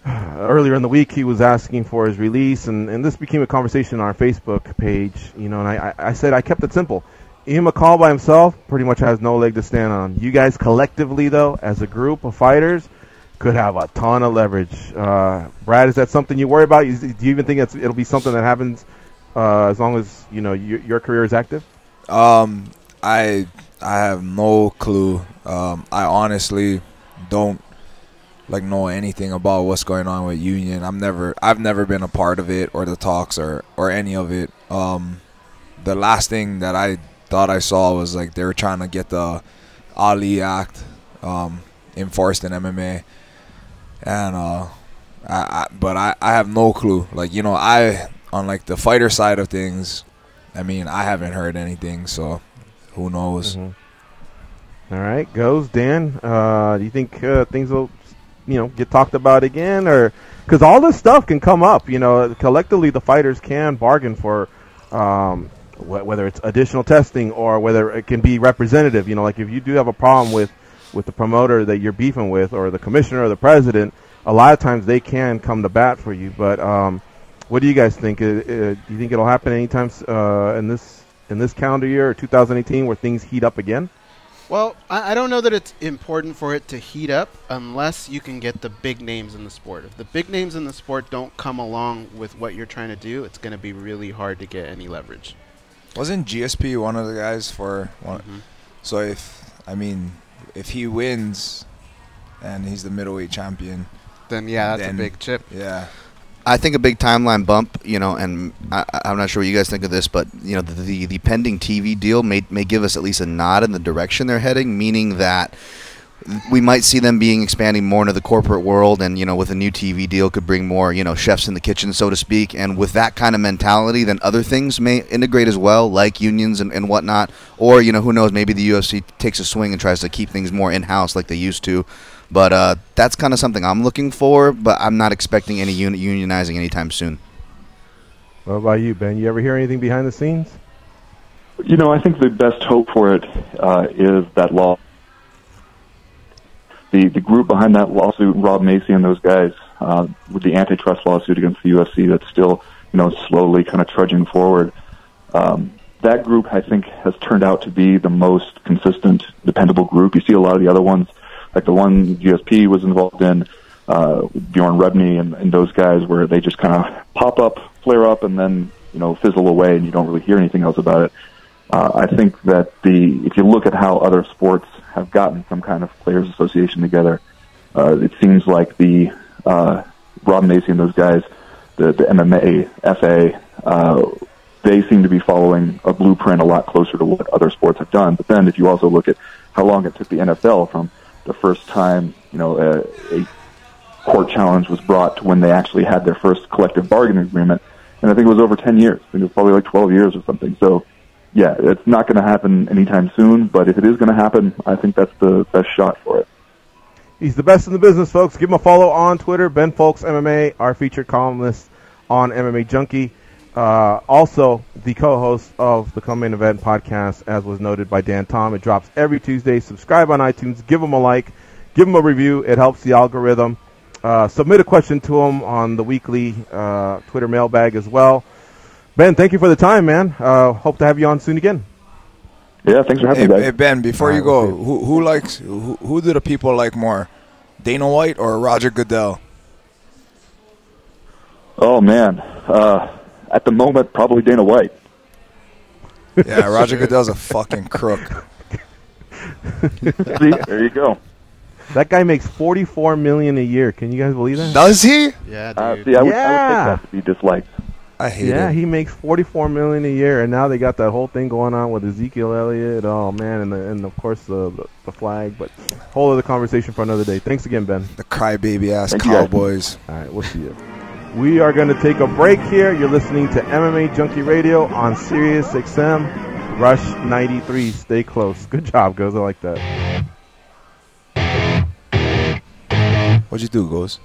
earlier in the week he was asking for his release, and this became a conversation on our Facebook page. And I said I kept it simple. Ian McCall by himself pretty much has no leg to stand on. You guys collectively, though, as a group of fighters, could have a ton of leverage. Brad, is that something you worry about? Do you even think it'll be something that happens as long as your career is active? I have no clue. I honestly don't know anything about what's going on with union. I've never been a part of it or the talks or any of it. The last thing that I thought I saw was they were trying to get the Ali Act enforced in MMA. And but I have no clue. On the fighter side of things, I mean, I haven't heard anything, so who knows? Mm-hmm. All right, goes Dan. Do you think things will, get talked about again, or because all this stuff can come up? Collectively, the fighters can bargain for whether it's additional testing or whether it can be representative. If you do have a problem with the promoter that you're beefing with, or the commissioner or the president, a lot of times they can come to bat for you. But what do you guys think? Do you think it'll happen anytime in this calendar year or 2018 where things heat up again? Well, I don't know that it's important for it to heat up unless you can get the big names in the sport. If the big names in the sport don't come along with what you're trying to do, it's going to be really hard to get any leverage. Wasn't GSP one of the guys for one? Mm-hmm. So if he wins and he's the middleweight champion, then yeah, that's a big chip. Yeah. I think a big timeline bump, and I'm not sure what you guys think of this, but the pending TV deal may give us at least a nod in the direction they're heading, meaning that we might see them expanding more into the corporate world, and with a new TV deal could bring more chefs in the kitchen, so to speak. And with that kind of mentality, then other things may integrate as well, like unions and whatnot, or who knows, maybe the UFC takes a swing and tries to keep things more in house like they used to. But that's kind of something I'm looking for, but I'm not expecting any unionizing anytime soon. What about you, Ben? You ever hear anything behind the scenes? I think the best hope for it is that law. The group behind that lawsuit, Rob Macy and those guys, with the antitrust lawsuit against the UFC that's still, slowly kind of trudging forward. That group, I think, has turned out to be the most consistent, dependable group. You see a lot of the other ones, like the one GSP was involved in, Bjorn Rebney and those guys, where they just kind of pop up, flare up, and then fizzle away, and you don't really hear anything else about it. I think that if you look at how other sports have gotten some kind of players' association together, it seems like the Rob Macy and those guys, the MMA FA, they seem to be following a blueprint a lot closer to what other sports have done. But then if you also look at how long it took the NFL from the first time, a court challenge was brought to when they actually had their first collective bargaining agreement. And I think it was over 10 years. I think it was probably like 12 years or something. So, yeah, it's not going to happen anytime soon. But if it is going to happen, I think that's the best shot for it. He's the best in the business, folks. Give him a follow on Twitter, Ben Fowlkes MMA, our featured columnist on MMA Junkie. Also, the co-host of the Come Main Event podcast, as was noted by Dan Tom. It drops every Tuesday. Subscribe on iTunes. Give him a like. Give him a review. It helps the algorithm. Submit a question to him on the weekly Twitter mailbag as well. Ben, thank you for the time, man. Hope to have you on soon again. Yeah, thanks for having me, guys. Hey, Ben, before you go, who do the people like more, Dana White or Roger Goodell? Oh, man. At the moment, probably Dana White. Yeah, Roger Goodell's a fucking crook. See, there you go. That guy makes $44 million a year. Can you guys believe that? Does he? Yeah, dude. See, I would take that to be disliked. I hate it. Yeah, he makes $44 million a year, and now they got that whole thing going on with Ezekiel Elliott. Oh man, and of course the flag. But whole other conversation for another day. Thanks again, Ben. The crybaby ass Cowboys. All right, we'll see you. We are going to take a break here. You're listening to MMA Junkie Radio on Sirius XM, Rush 93. Stay close. Good job, guys. I like that. What'd you do, Goes?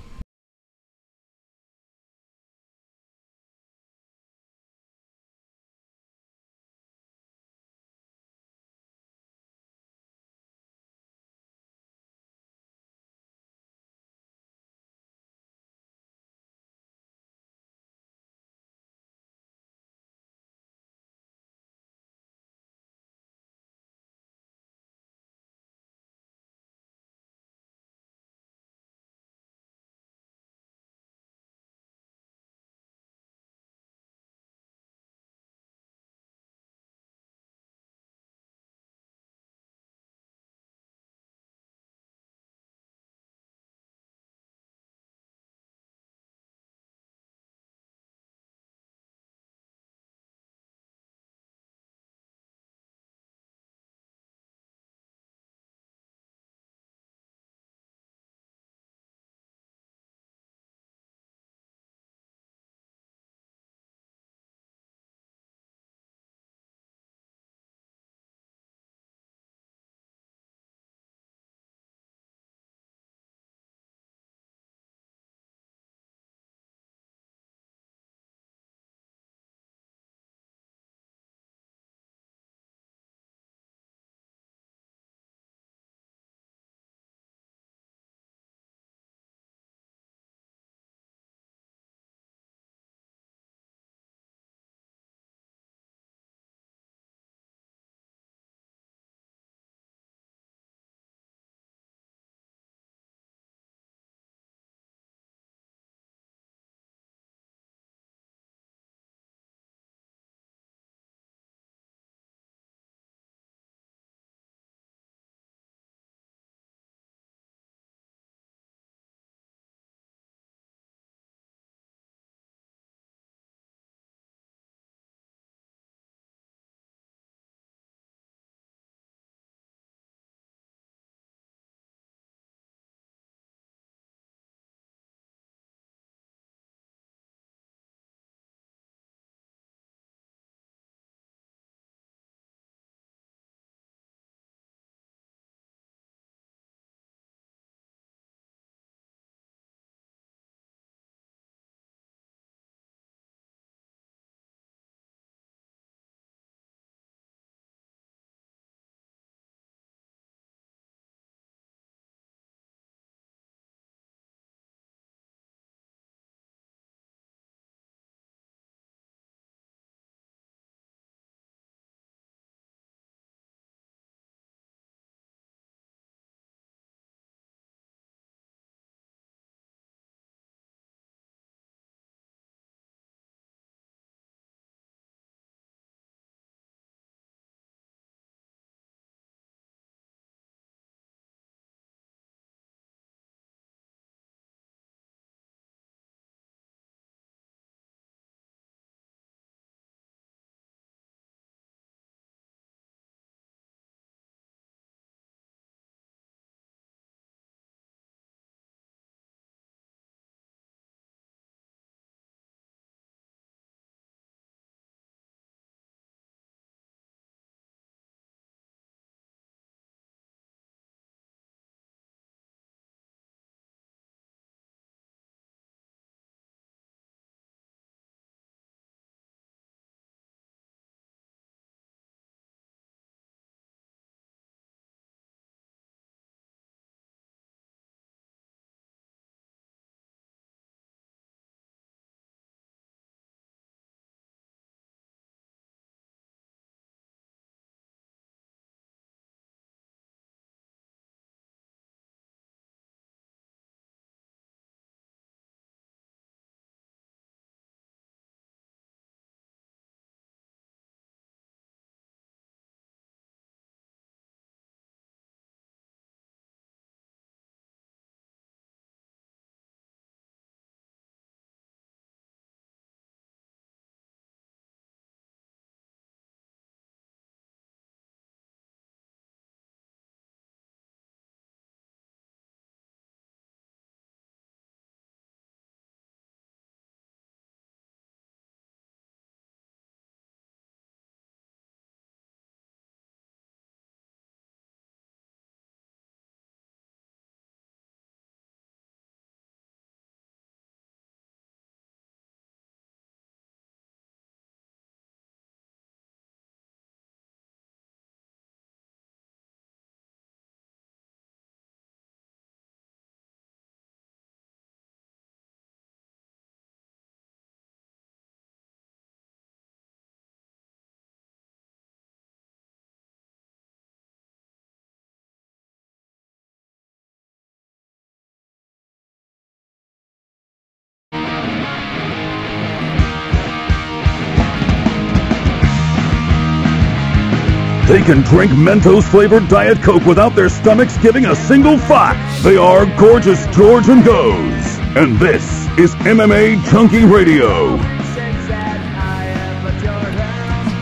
They can drink Mentos-flavored Diet Coke without their stomachs giving a single fuck. They are Gorgeous George and Goes. And this is MMA Junkie Radio.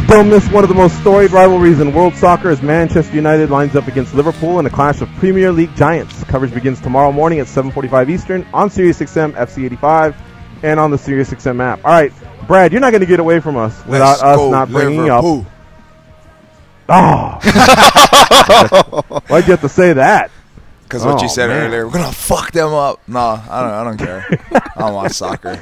Don't miss one of the most storied rivalries in world soccer as Manchester United lines up against Liverpool in a clash of Premier League giants. Coverage begins tomorrow morning at 7:45 Eastern on SiriusXM FC85 and on the SiriusXM app. All right, Brad, you're not going to get away from us without us not bringing Liverpool. up. Oh, why'd you have to say that? Because what you said earlier, we're gonna fuck them up. No, I don't care. I don't watch soccer.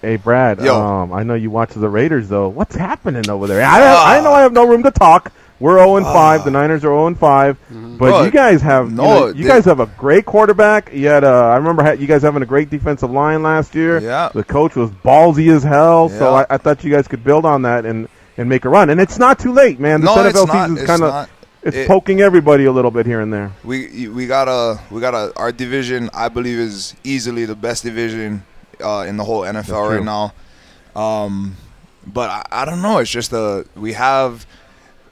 Hey, Brad, Yo. I know you watch the Raiders, though. What's happening over there? I know I have no room to talk. We're 0-5. The Niners are 0-5. But you guys have you guys have a great quarterback. You had I remember you guys having a great defensive line last year. Yeah. The coach was ballsy as hell, so Yeah. I thought you guys could build on that and make a run. And it's not too late, man. The NFL season's kind of poking everybody a little bit here and there. We got our division. I believe is easily the best division in the whole NFL right now. But I don't know. It's just we have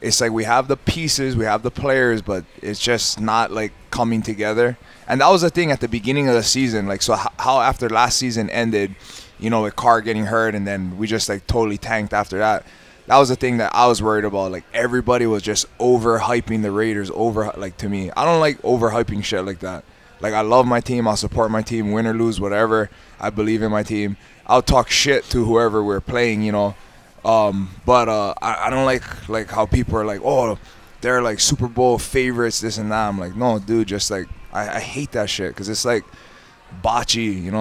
the pieces, we have the players, but it's just not like coming together. And that was the thing at the beginning of the season. Like, so how after last season ended, with Carr getting hurt, and then we just like totally tanked after that. That was the thing that I was worried about. Like, everybody was just overhyping the Raiders. To me, I don't like overhyping shit like that. Like, I love my team. I'll support my team, win or lose, whatever. I believe in my team. I'll talk shit to whoever we're playing, But I don't like how people are like, oh, they're like Super Bowl favorites, this and that. I'm like, no, dude, just like I hate that shit because it's like botchy,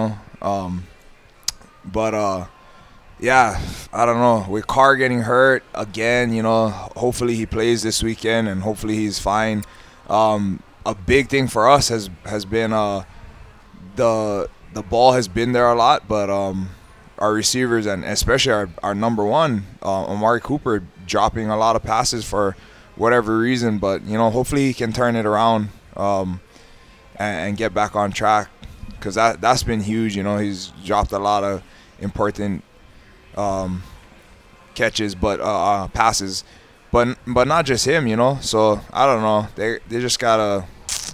Yeah, I don't know. With Carr getting hurt again, hopefully he plays this weekend and hopefully he's fine. A big thing for us has been the ball has been there a lot, but our receivers and especially our number one, Amari Cooper, dropping a lot of passes for whatever reason. But hopefully he can turn it around and get back on track, because that's been huge. He's dropped a lot of important catches, but passes, but not just him. So I don't know. They just gotta,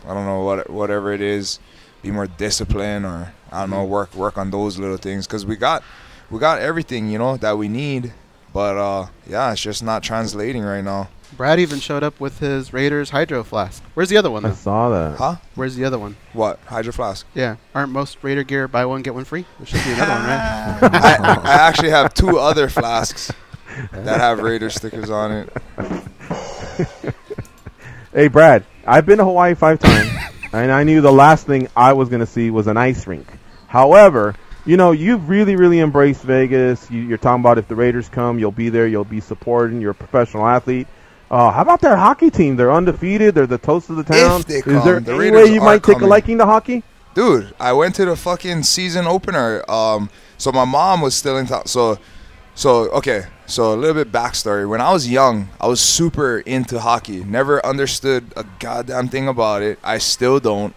I don't know, whatever it is, be more disciplined, or I don't know, work on those little things, because we got everything that we need, but it's just not translating right now. Brad even showed up with his Raiders Hydro Flask. Where's the other one, though? I saw that. Huh? Where's the other one? What? Hydro Flask? Yeah. Aren't most Raider gear buy one, get one free? There should be another one, right? I actually have 2 other flasks that have Raider stickers on it. Hey, Brad, I've been to Hawaii 5 times, and I knew the last thing I was going to see was an ice rink. However, you've really, really embraced Vegas. You're talking about if the Raiders come, you'll be there, you'll be supporting, you're a professional athlete. How about their hockey team? They're undefeated. They're the toast of the town. If they Is come, there the any Raiders way you are might take a coming. liking to hockey? Dude, I went to the fucking season opener. So my mom was still in town. So a little bit backstory. When I was young, I was super into hockey. Never understood a goddamn thing about it. I still don't.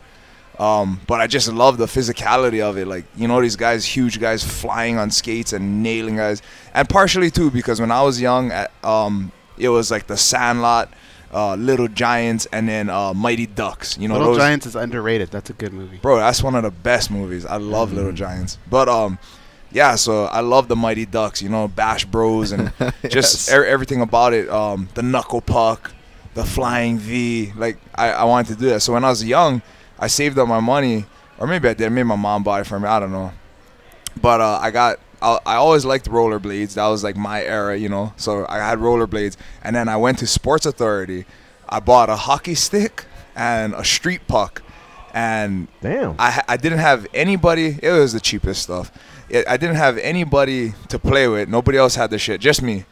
But I just love the physicality of it. Like, these guys, huge guys flying on skates and nailing guys. And partially, too, because when I was young, it was like the Sandlot, Little Giants, and then Mighty Ducks. Little Giants is underrated. That's a good movie. Bro, that's one of the best movies. I love Little Giants. But, so I love the Mighty Ducks, Bash Bros, and just everything about it. The knuckle puck, the flying V. Like, I wanted to do that. So when I was young, I saved up my money, or maybe I did. Maybe my mom bought it for me. I don't know. But I always liked rollerblades. That was like my era, So I had rollerblades. And then I went to Sports Authority. I bought a hockey stick and a street puck. And damn, I didn't have anybody. It was the cheapest stuff. I didn't have anybody to play with. Nobody else had the shit. Just me.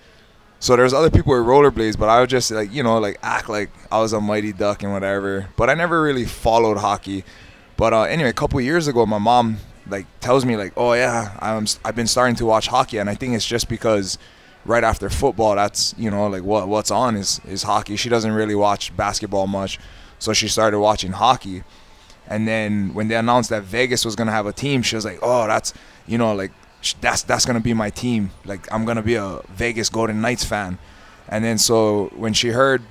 So there's other people with rollerblades, but I would just act like I was a Mighty Duck and whatever. But I never really followed hockey. But anyway, a couple of years ago, my mom tells me oh yeah, I've been starting to watch hockey, and I think it's just because right after football, that's what's on is hockey. She doesn't really watch basketball much, so she started watching hockey. And then when they announced that Vegas was gonna have a team, she was like, oh, that's that's gonna be my team. Like, I'm gonna be a Vegas Golden Knights fan. And then so when she heard,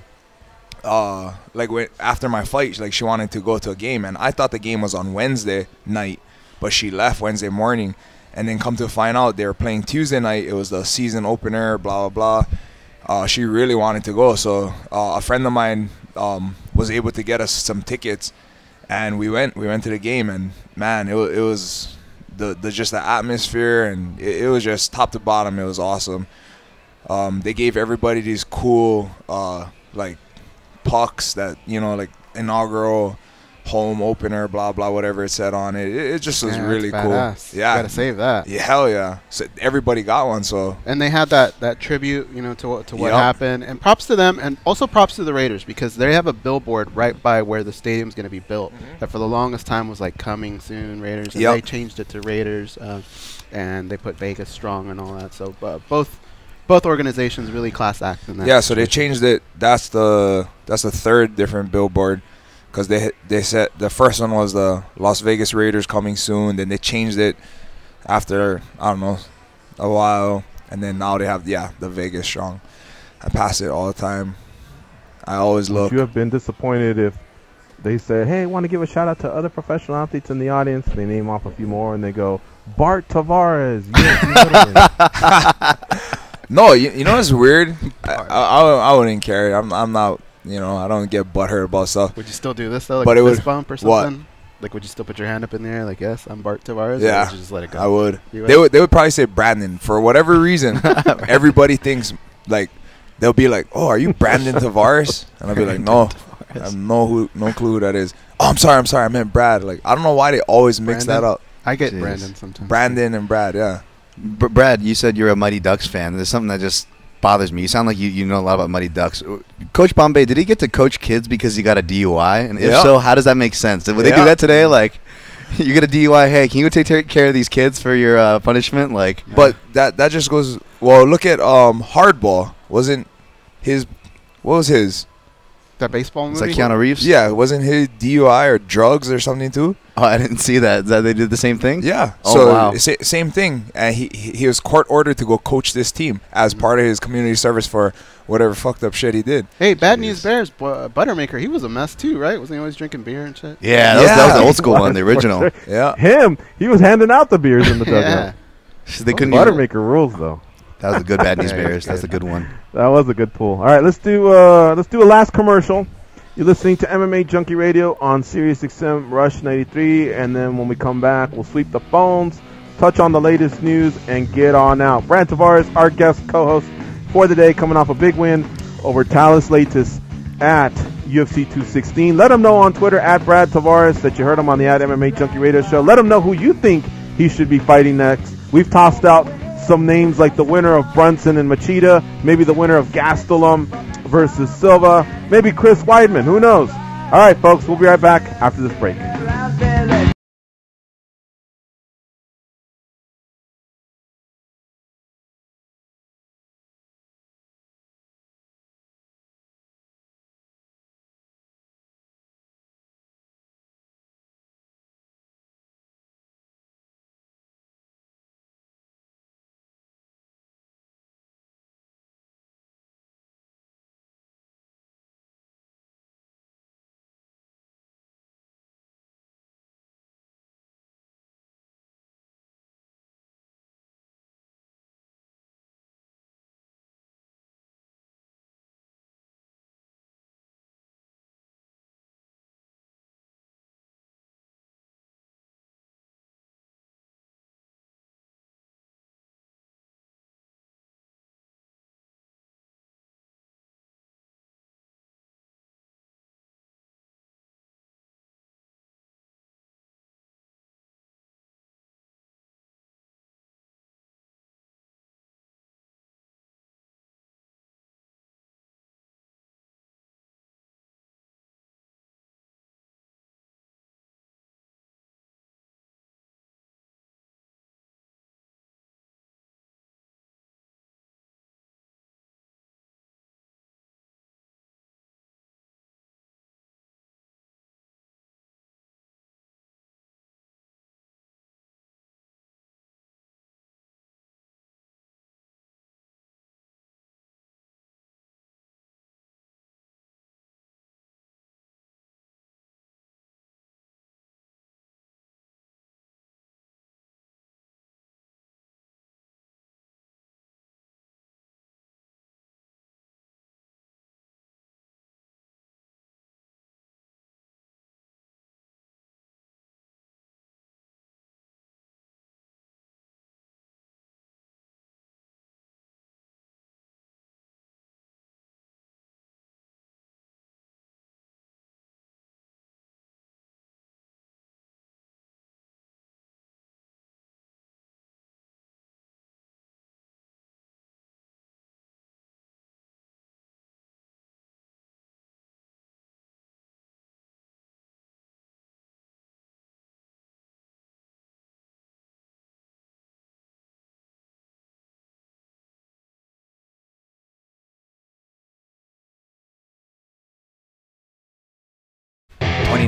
after my fight, like she wanted to go to a game, and I thought the game was on Wednesday night, but she left Wednesday morning, and then come to find out they were playing Tuesday night. It was the season opener, blah blah blah. She really wanted to go, so a friend of mine was able to get us some tickets, and we went to the game, and man, it was just the atmosphere, and it was just top to bottom. It was awesome. They gave everybody these cool like pucks that, like inaugural home opener, blah blah, whatever it said on it. It just was really cool. Badass. Yeah, you gotta save that. Yeah, hell yeah. So everybody got one. So and they had that tribute, to what happened, and props to them, and also props to the Raiders, because they have a billboard right by where the stadium's going to be built. That for the longest time was like coming soon Raiders, and they changed it to Raiders, and they put Vegas strong and all that. So both organizations really class act in that. Yeah, so they changed it. That's the third different billboard, because they said the first one was the Las Vegas Raiders coming soon. Then they changed it after, I don't know, a while, and then now they have the Vegas strong. I pass it all the time. I always look. Would you have been disappointed if they said, "Hey, want to give a shout out to other professional athletes in the audience"? They name off a few more, and they go, "Bart Tavares." No, you know what's weird? I wouldn't care. I'm not. I don't get butthurt about stuff. Would you still do this though, like but a fist bump or something? What? Like, would you still put your hand up in the air, like, yes, I'm Bart Tavares? Yeah, or would you just let it go? I would. They would probably say Brandon for whatever reason. Everybody thinks like they'll be like, "Oh, are you Brandon Tavares?" And I'll be like, "No, I have no clue who that is." "Oh, I'm sorry, I meant Brad." Like, I don't know why they always mix that up. I get Brandon sometimes. Brandon and Brad, yeah. Brad, you said you're a Mighty Ducks fan. There's something that just bothers me. You sound like you know a lot about Mighty Ducks. Coach Bombay, did he get to coach kids because he got a DUI? And if so, how does that make sense? Would they do that today? Like, you get a DUI, hey, can you go take care of these kids for your punishment? Like, but that just goes. Well, look at Hardball. What was his? That baseball movie? It's like Keanu Reeves? Yeah, wasn't his DUI or drugs or something too? Oh, I didn't see that. That they did the same thing? Yeah. Oh, so wow. Same thing. And he was court ordered to go coach this team as part of his community service for whatever fucked up shit he did. Hey, Bad News Bears, Buttermaker, he was a mess too, right? Wasn't he always drinking beer and shit? Yeah, that was the old school one, the original. Yeah. He was handing out the beers in the dugout. They couldn't Buttermaker rules, though. That was a good Bad News Bears. That's a good one. That was a good pull. All right, let's do a last commercial. You're listening to MMA Junkie Radio on Sirius XM Rush 93, and then when we come back, we'll sweep the phones, touch on the latest news, and get on out. Brad Tavares, our guest co-host for the day, coming off a big win over Talis Latis at UFC 216. Let him know on Twitter at Brad Tavares that you heard him on the MMA Junkie Radio show. Let him know who you think he should be fighting next. We've tossed out some names like the winner of Brunson and Machida, maybe the winner of Gastelum versus Silva, maybe Chris Weidman. Who knows? All right, folks, we'll be right back after this break.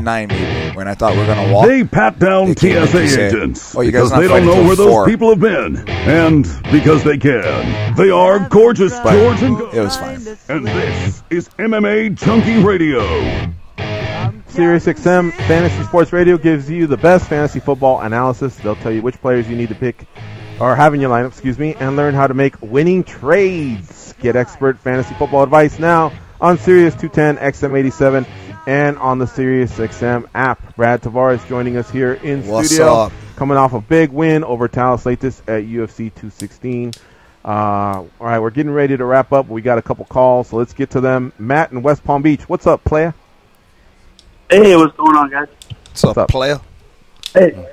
29 maybe, when I thought we were going to walk. They pat down TSA agents because they don't know where those people have been. And because they can. They are Gorgeous George and Go. It was fine. And this is MMA Junkie Radio. SiriusXM Fantasy Sports Radio gives you the best fantasy football analysis. They'll tell you which players you need to pick or have in your lineup, and learn how to make winning trades. Get expert fantasy football advice now on Sirius 210 XM87 and on the SiriusXM app. Brad Tavares joining us here in studio, coming off a big win over Talis Latis at UFC 216. All right, we're getting ready to wrap up. We got a couple calls, so let's get to them. Matt in West Palm Beach, what's up, player? Hey, what's going on, guys? What's up, player? Hey,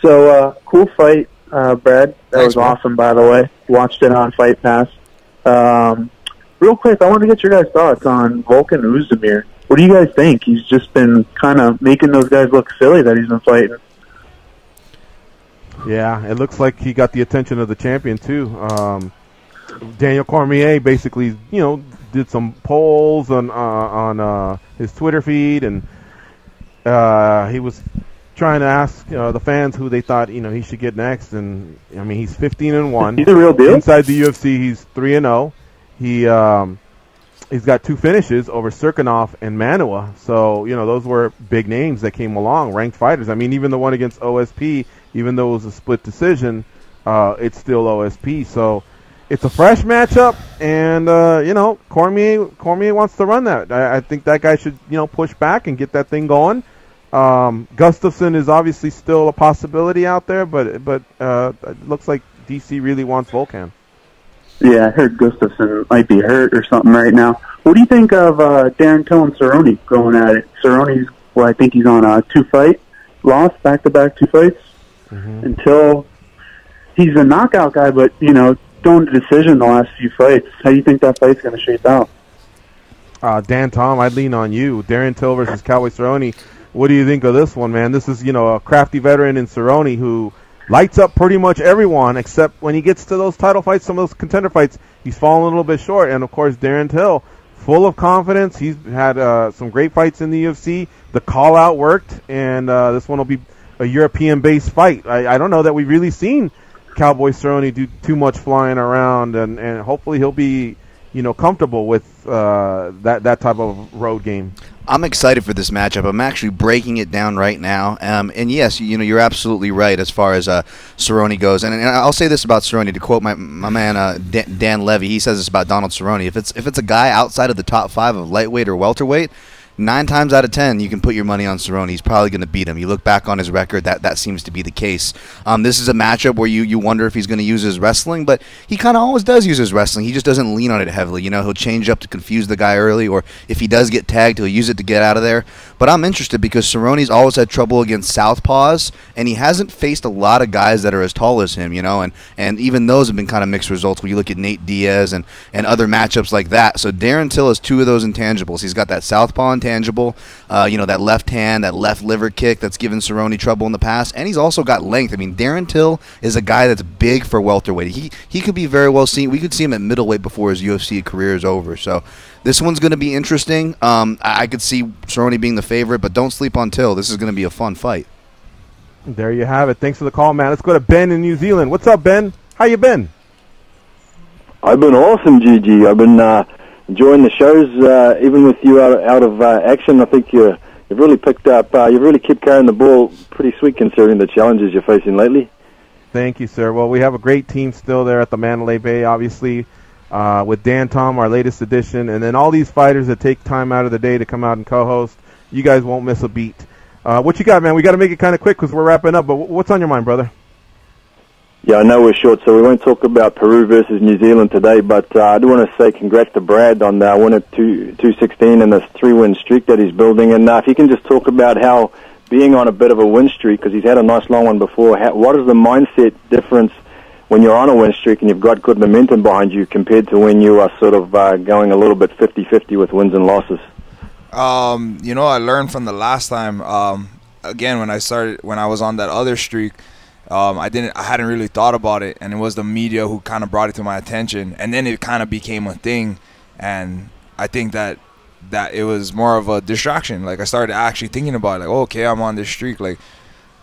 so cool fight, Brad. That was awesome, by the way. Watched it on Fight Pass. Real quick, I want to get your guys' thoughts on Volkan Oezdemir. What do you guys think? He's just been kind of making those guys look silly that he's been fighting. Yeah, it looks like he got the attention of the champion, too. Daniel Cormier basically, did some polls on his Twitter feed, and he was trying to ask the fans who they thought he should get next. And I mean, he's 15-1. He's a real deal. Inside the UFC, he's 3-0. He's got 2 finishes over Serkinov and Manua. So those were big names that came along, ranked fighters. I mean, even the one against OSP, even though it was a split decision, it's still OSP. So it's a fresh matchup, and Cormier wants to run that. I think that guy should push back and get that thing going. Gustafsson is obviously still a possibility out there, but it looks like DC really wants Volkan. Yeah, I heard Gustafsson might be hurt or something right now. What do you think of Darren Till and Cerrone going at it? Cerrone's, I think he's on a 2-fight loss, back-to-back 2 fights. Until he's a knockout guy, but going to decision the last few fights. How do you think that fight's going to shape out? Dan Tom, I'd lean on you. Darren Till versus Cowboy Cerrone. What do you think of this one, man? This is a crafty veteran in Cerrone who lights up pretty much everyone, except when he gets to those title fights, some of those contender fights, he's fallen a little bit short. And, of course, Darren Till, full of confidence. He's had some great fights in the UFC. The call-out worked, and this one will be a European-based fight. I don't know that we've really seen Cowboy Cerrone do too much flying around, and hopefully he'll be comfortable with that type of road game. I'm excited for this matchup. I'm actually breaking it down right now. And yes, you're absolutely right as far as Cerrone goes. And I'll say this about Cerrone, to quote my man Dan Levy. He says this about Donald Cerrone: if it's a guy outside of the top 5 of lightweight or welterweight, 9 times out of 10, you can put your money on Cerrone. He's probably going to beat him. You look back on his record, that seems to be the case. This is a matchup where you wonder if he's going to use his wrestling, but he kind of always does use his wrestling. He just doesn't lean on it heavily. He'll change up to confuse the guy early, or if he does get tagged, he'll use it to get out of there. But I'm interested because Cerrone's always had trouble against southpaws, and he hasn't faced a lot of guys that are as tall as him, and even those have been kind of mixed results when you look at Nate Diaz and other matchups like that. So Darren Till has 2 of those intangibles. He's got that southpaw intangible, that left hand, that left liver kick that's given Cerrone trouble in the past, and he's also got length. I mean, Darren Till is a guy that's big for welterweight. He could be very well seen. We could see him at middleweight before his UFC career is over. So this one's going to be interesting. I could see Cerrone being the favorite, but don't sleep on Till. This is going to be a fun fight. There you have it. Thanks for the call, man. Let's go to Ben in New Zealand. What's up, Ben? How you been? I've been awesome, GG. I've been enjoying the shows, even with you out of action. I think you've really picked up. You've really kept carrying the ball pretty sweet considering the challenges you're facing lately. Thank you, sir. Well, we have a great team still there at the Mandalay Bay, obviously, with Dan Tom, our latest addition, and then all these fighters that take time out of the day to come out and co-host. You guys won't miss a beat. What you got, man? We got to make it kind of quick because we're wrapping up, but what's on your mind, brother? Yeah, I know we're short, so we won't talk about Peru versus New Zealand today, but I do want to say congrats to Brad on the win at 216 and this 3-win streak that he's building. And if you can just talk about how being on a bit of a win streak, because he's had a nice long one before, what is the mindset difference when you're on a win streak and you've got good momentum behind you compared to when you are sort of going a little bit 50-50 with wins and losses? I learned from the last time, again, when I was on that other streak, I hadn't really thought about it, and it was the media who kind of brought it to my attention, and then it kind of became a thing. And I think that that it was more of a distraction. Like I started actually thinking about it, like, oh, okay, I'm on this streak. Like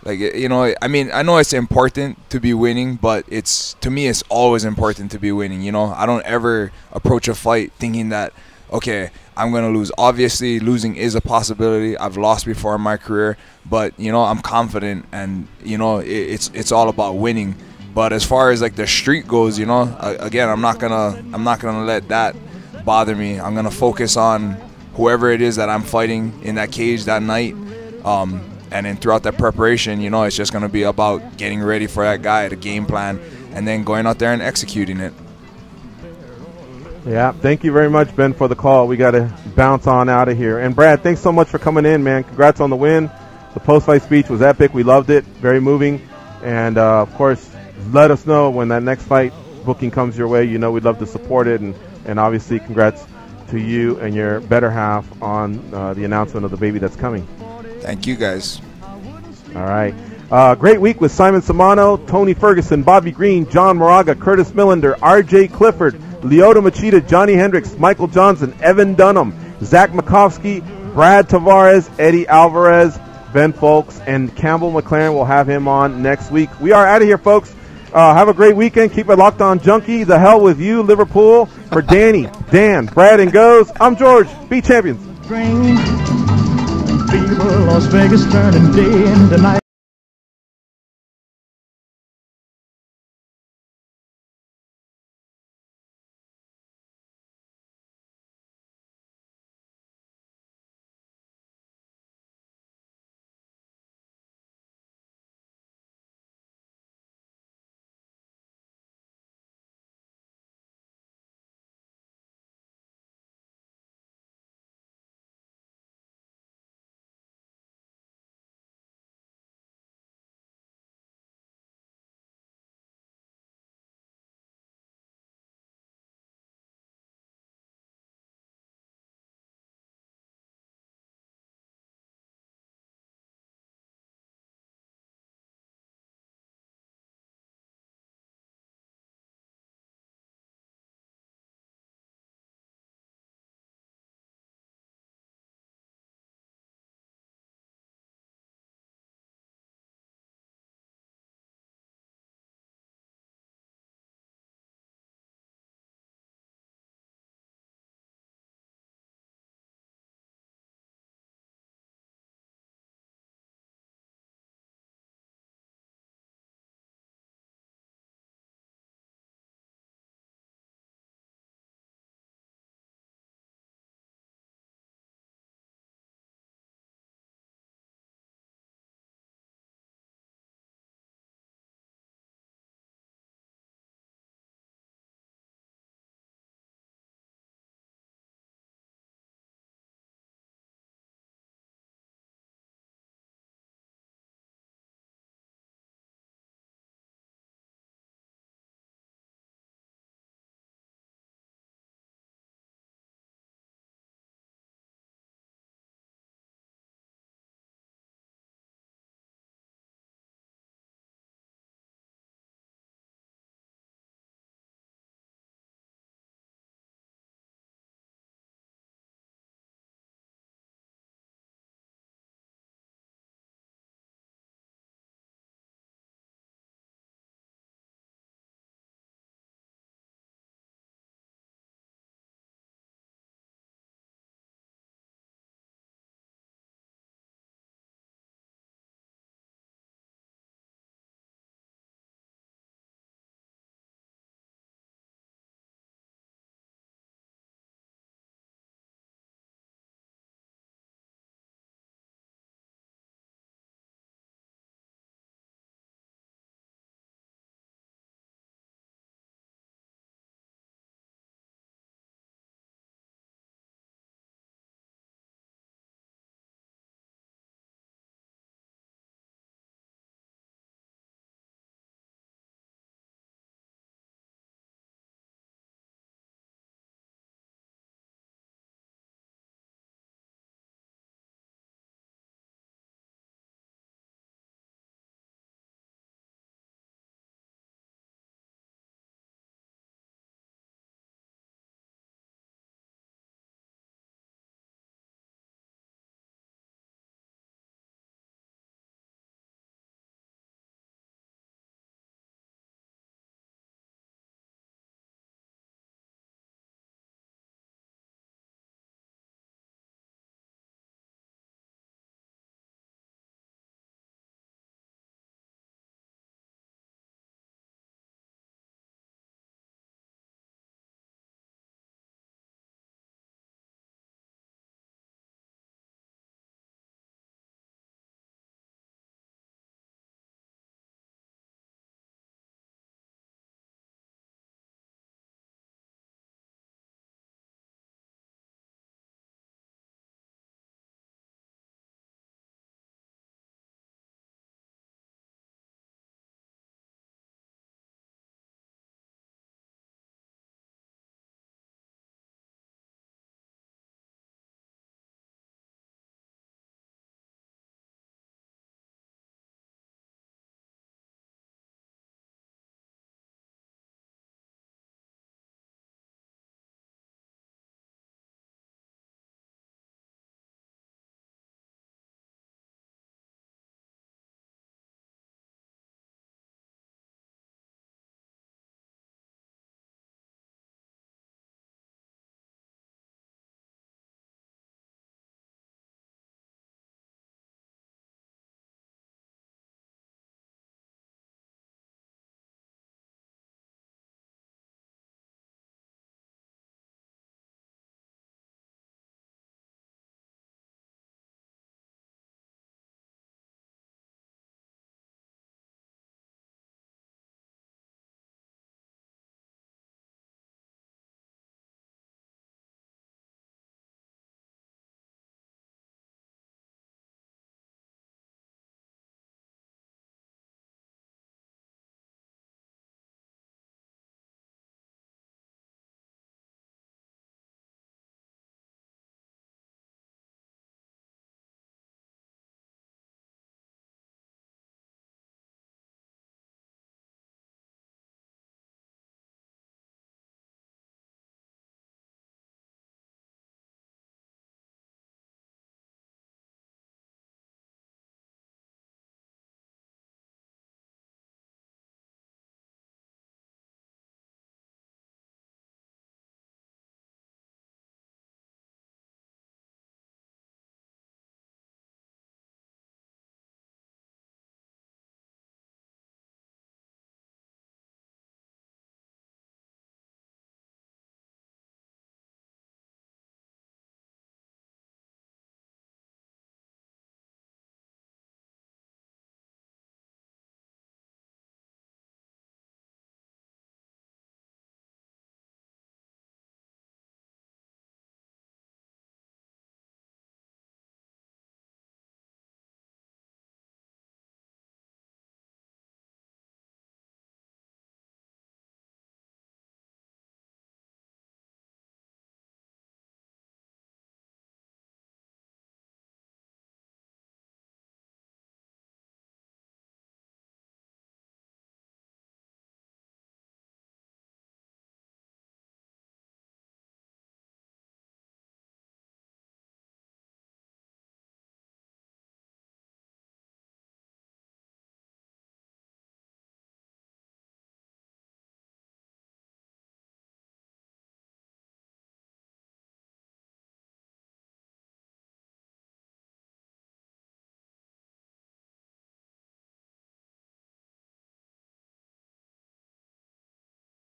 you know, I mean, I know it's important to be winning, but to me it's always important to be winning. You know, I don't ever approach a fight thinking that, okay, I'm gonna lose. Obviously, losing is a possibility. I've lost before in my career, but you know, I'm confident, and you know, it's all about winning. But as far as like the streak goes, you know, again, I'm not gonna let that bother me. I'm gonna focus on whoever it is that I'm fighting in that cage that night. And then throughout that preparation, you know, it's just going to be about getting ready for that guy, the game plan, and then going out there and executing it. Yeah, thank you very much, Ben, for the call. We got to bounce on out of here. And, Brad, thanks so much for coming in, man. Congrats on the win. The post-fight speech was epic. We loved it. Very moving. And, of course, let us know when that next fight booking comes your way. You know we'd love to support it. And obviously, congrats to you and your better half on the announcement of the baby that's coming. Thank you, guys. All right. Great week with Simon Simano, Tony Ferguson, Bobby Green, John Moraga, Curtis Millender, R.J. Clifford, Lyoto Machida, Johnny Hendricks, Michael Johnson, Evan Dunham, Zach Makovsky, Brad Tavares, Eddie Alvarez, Ben Fowlkes, and Campbell McLaren. We'll have him on next week. We are out of here, folks. Have a great weekend. Keep it locked on, Junkie. The hell with you, Liverpool. For Danny, Dan, Brad, and Goes, I'm George. Be champions. Fever, Las Vegas turning day into night.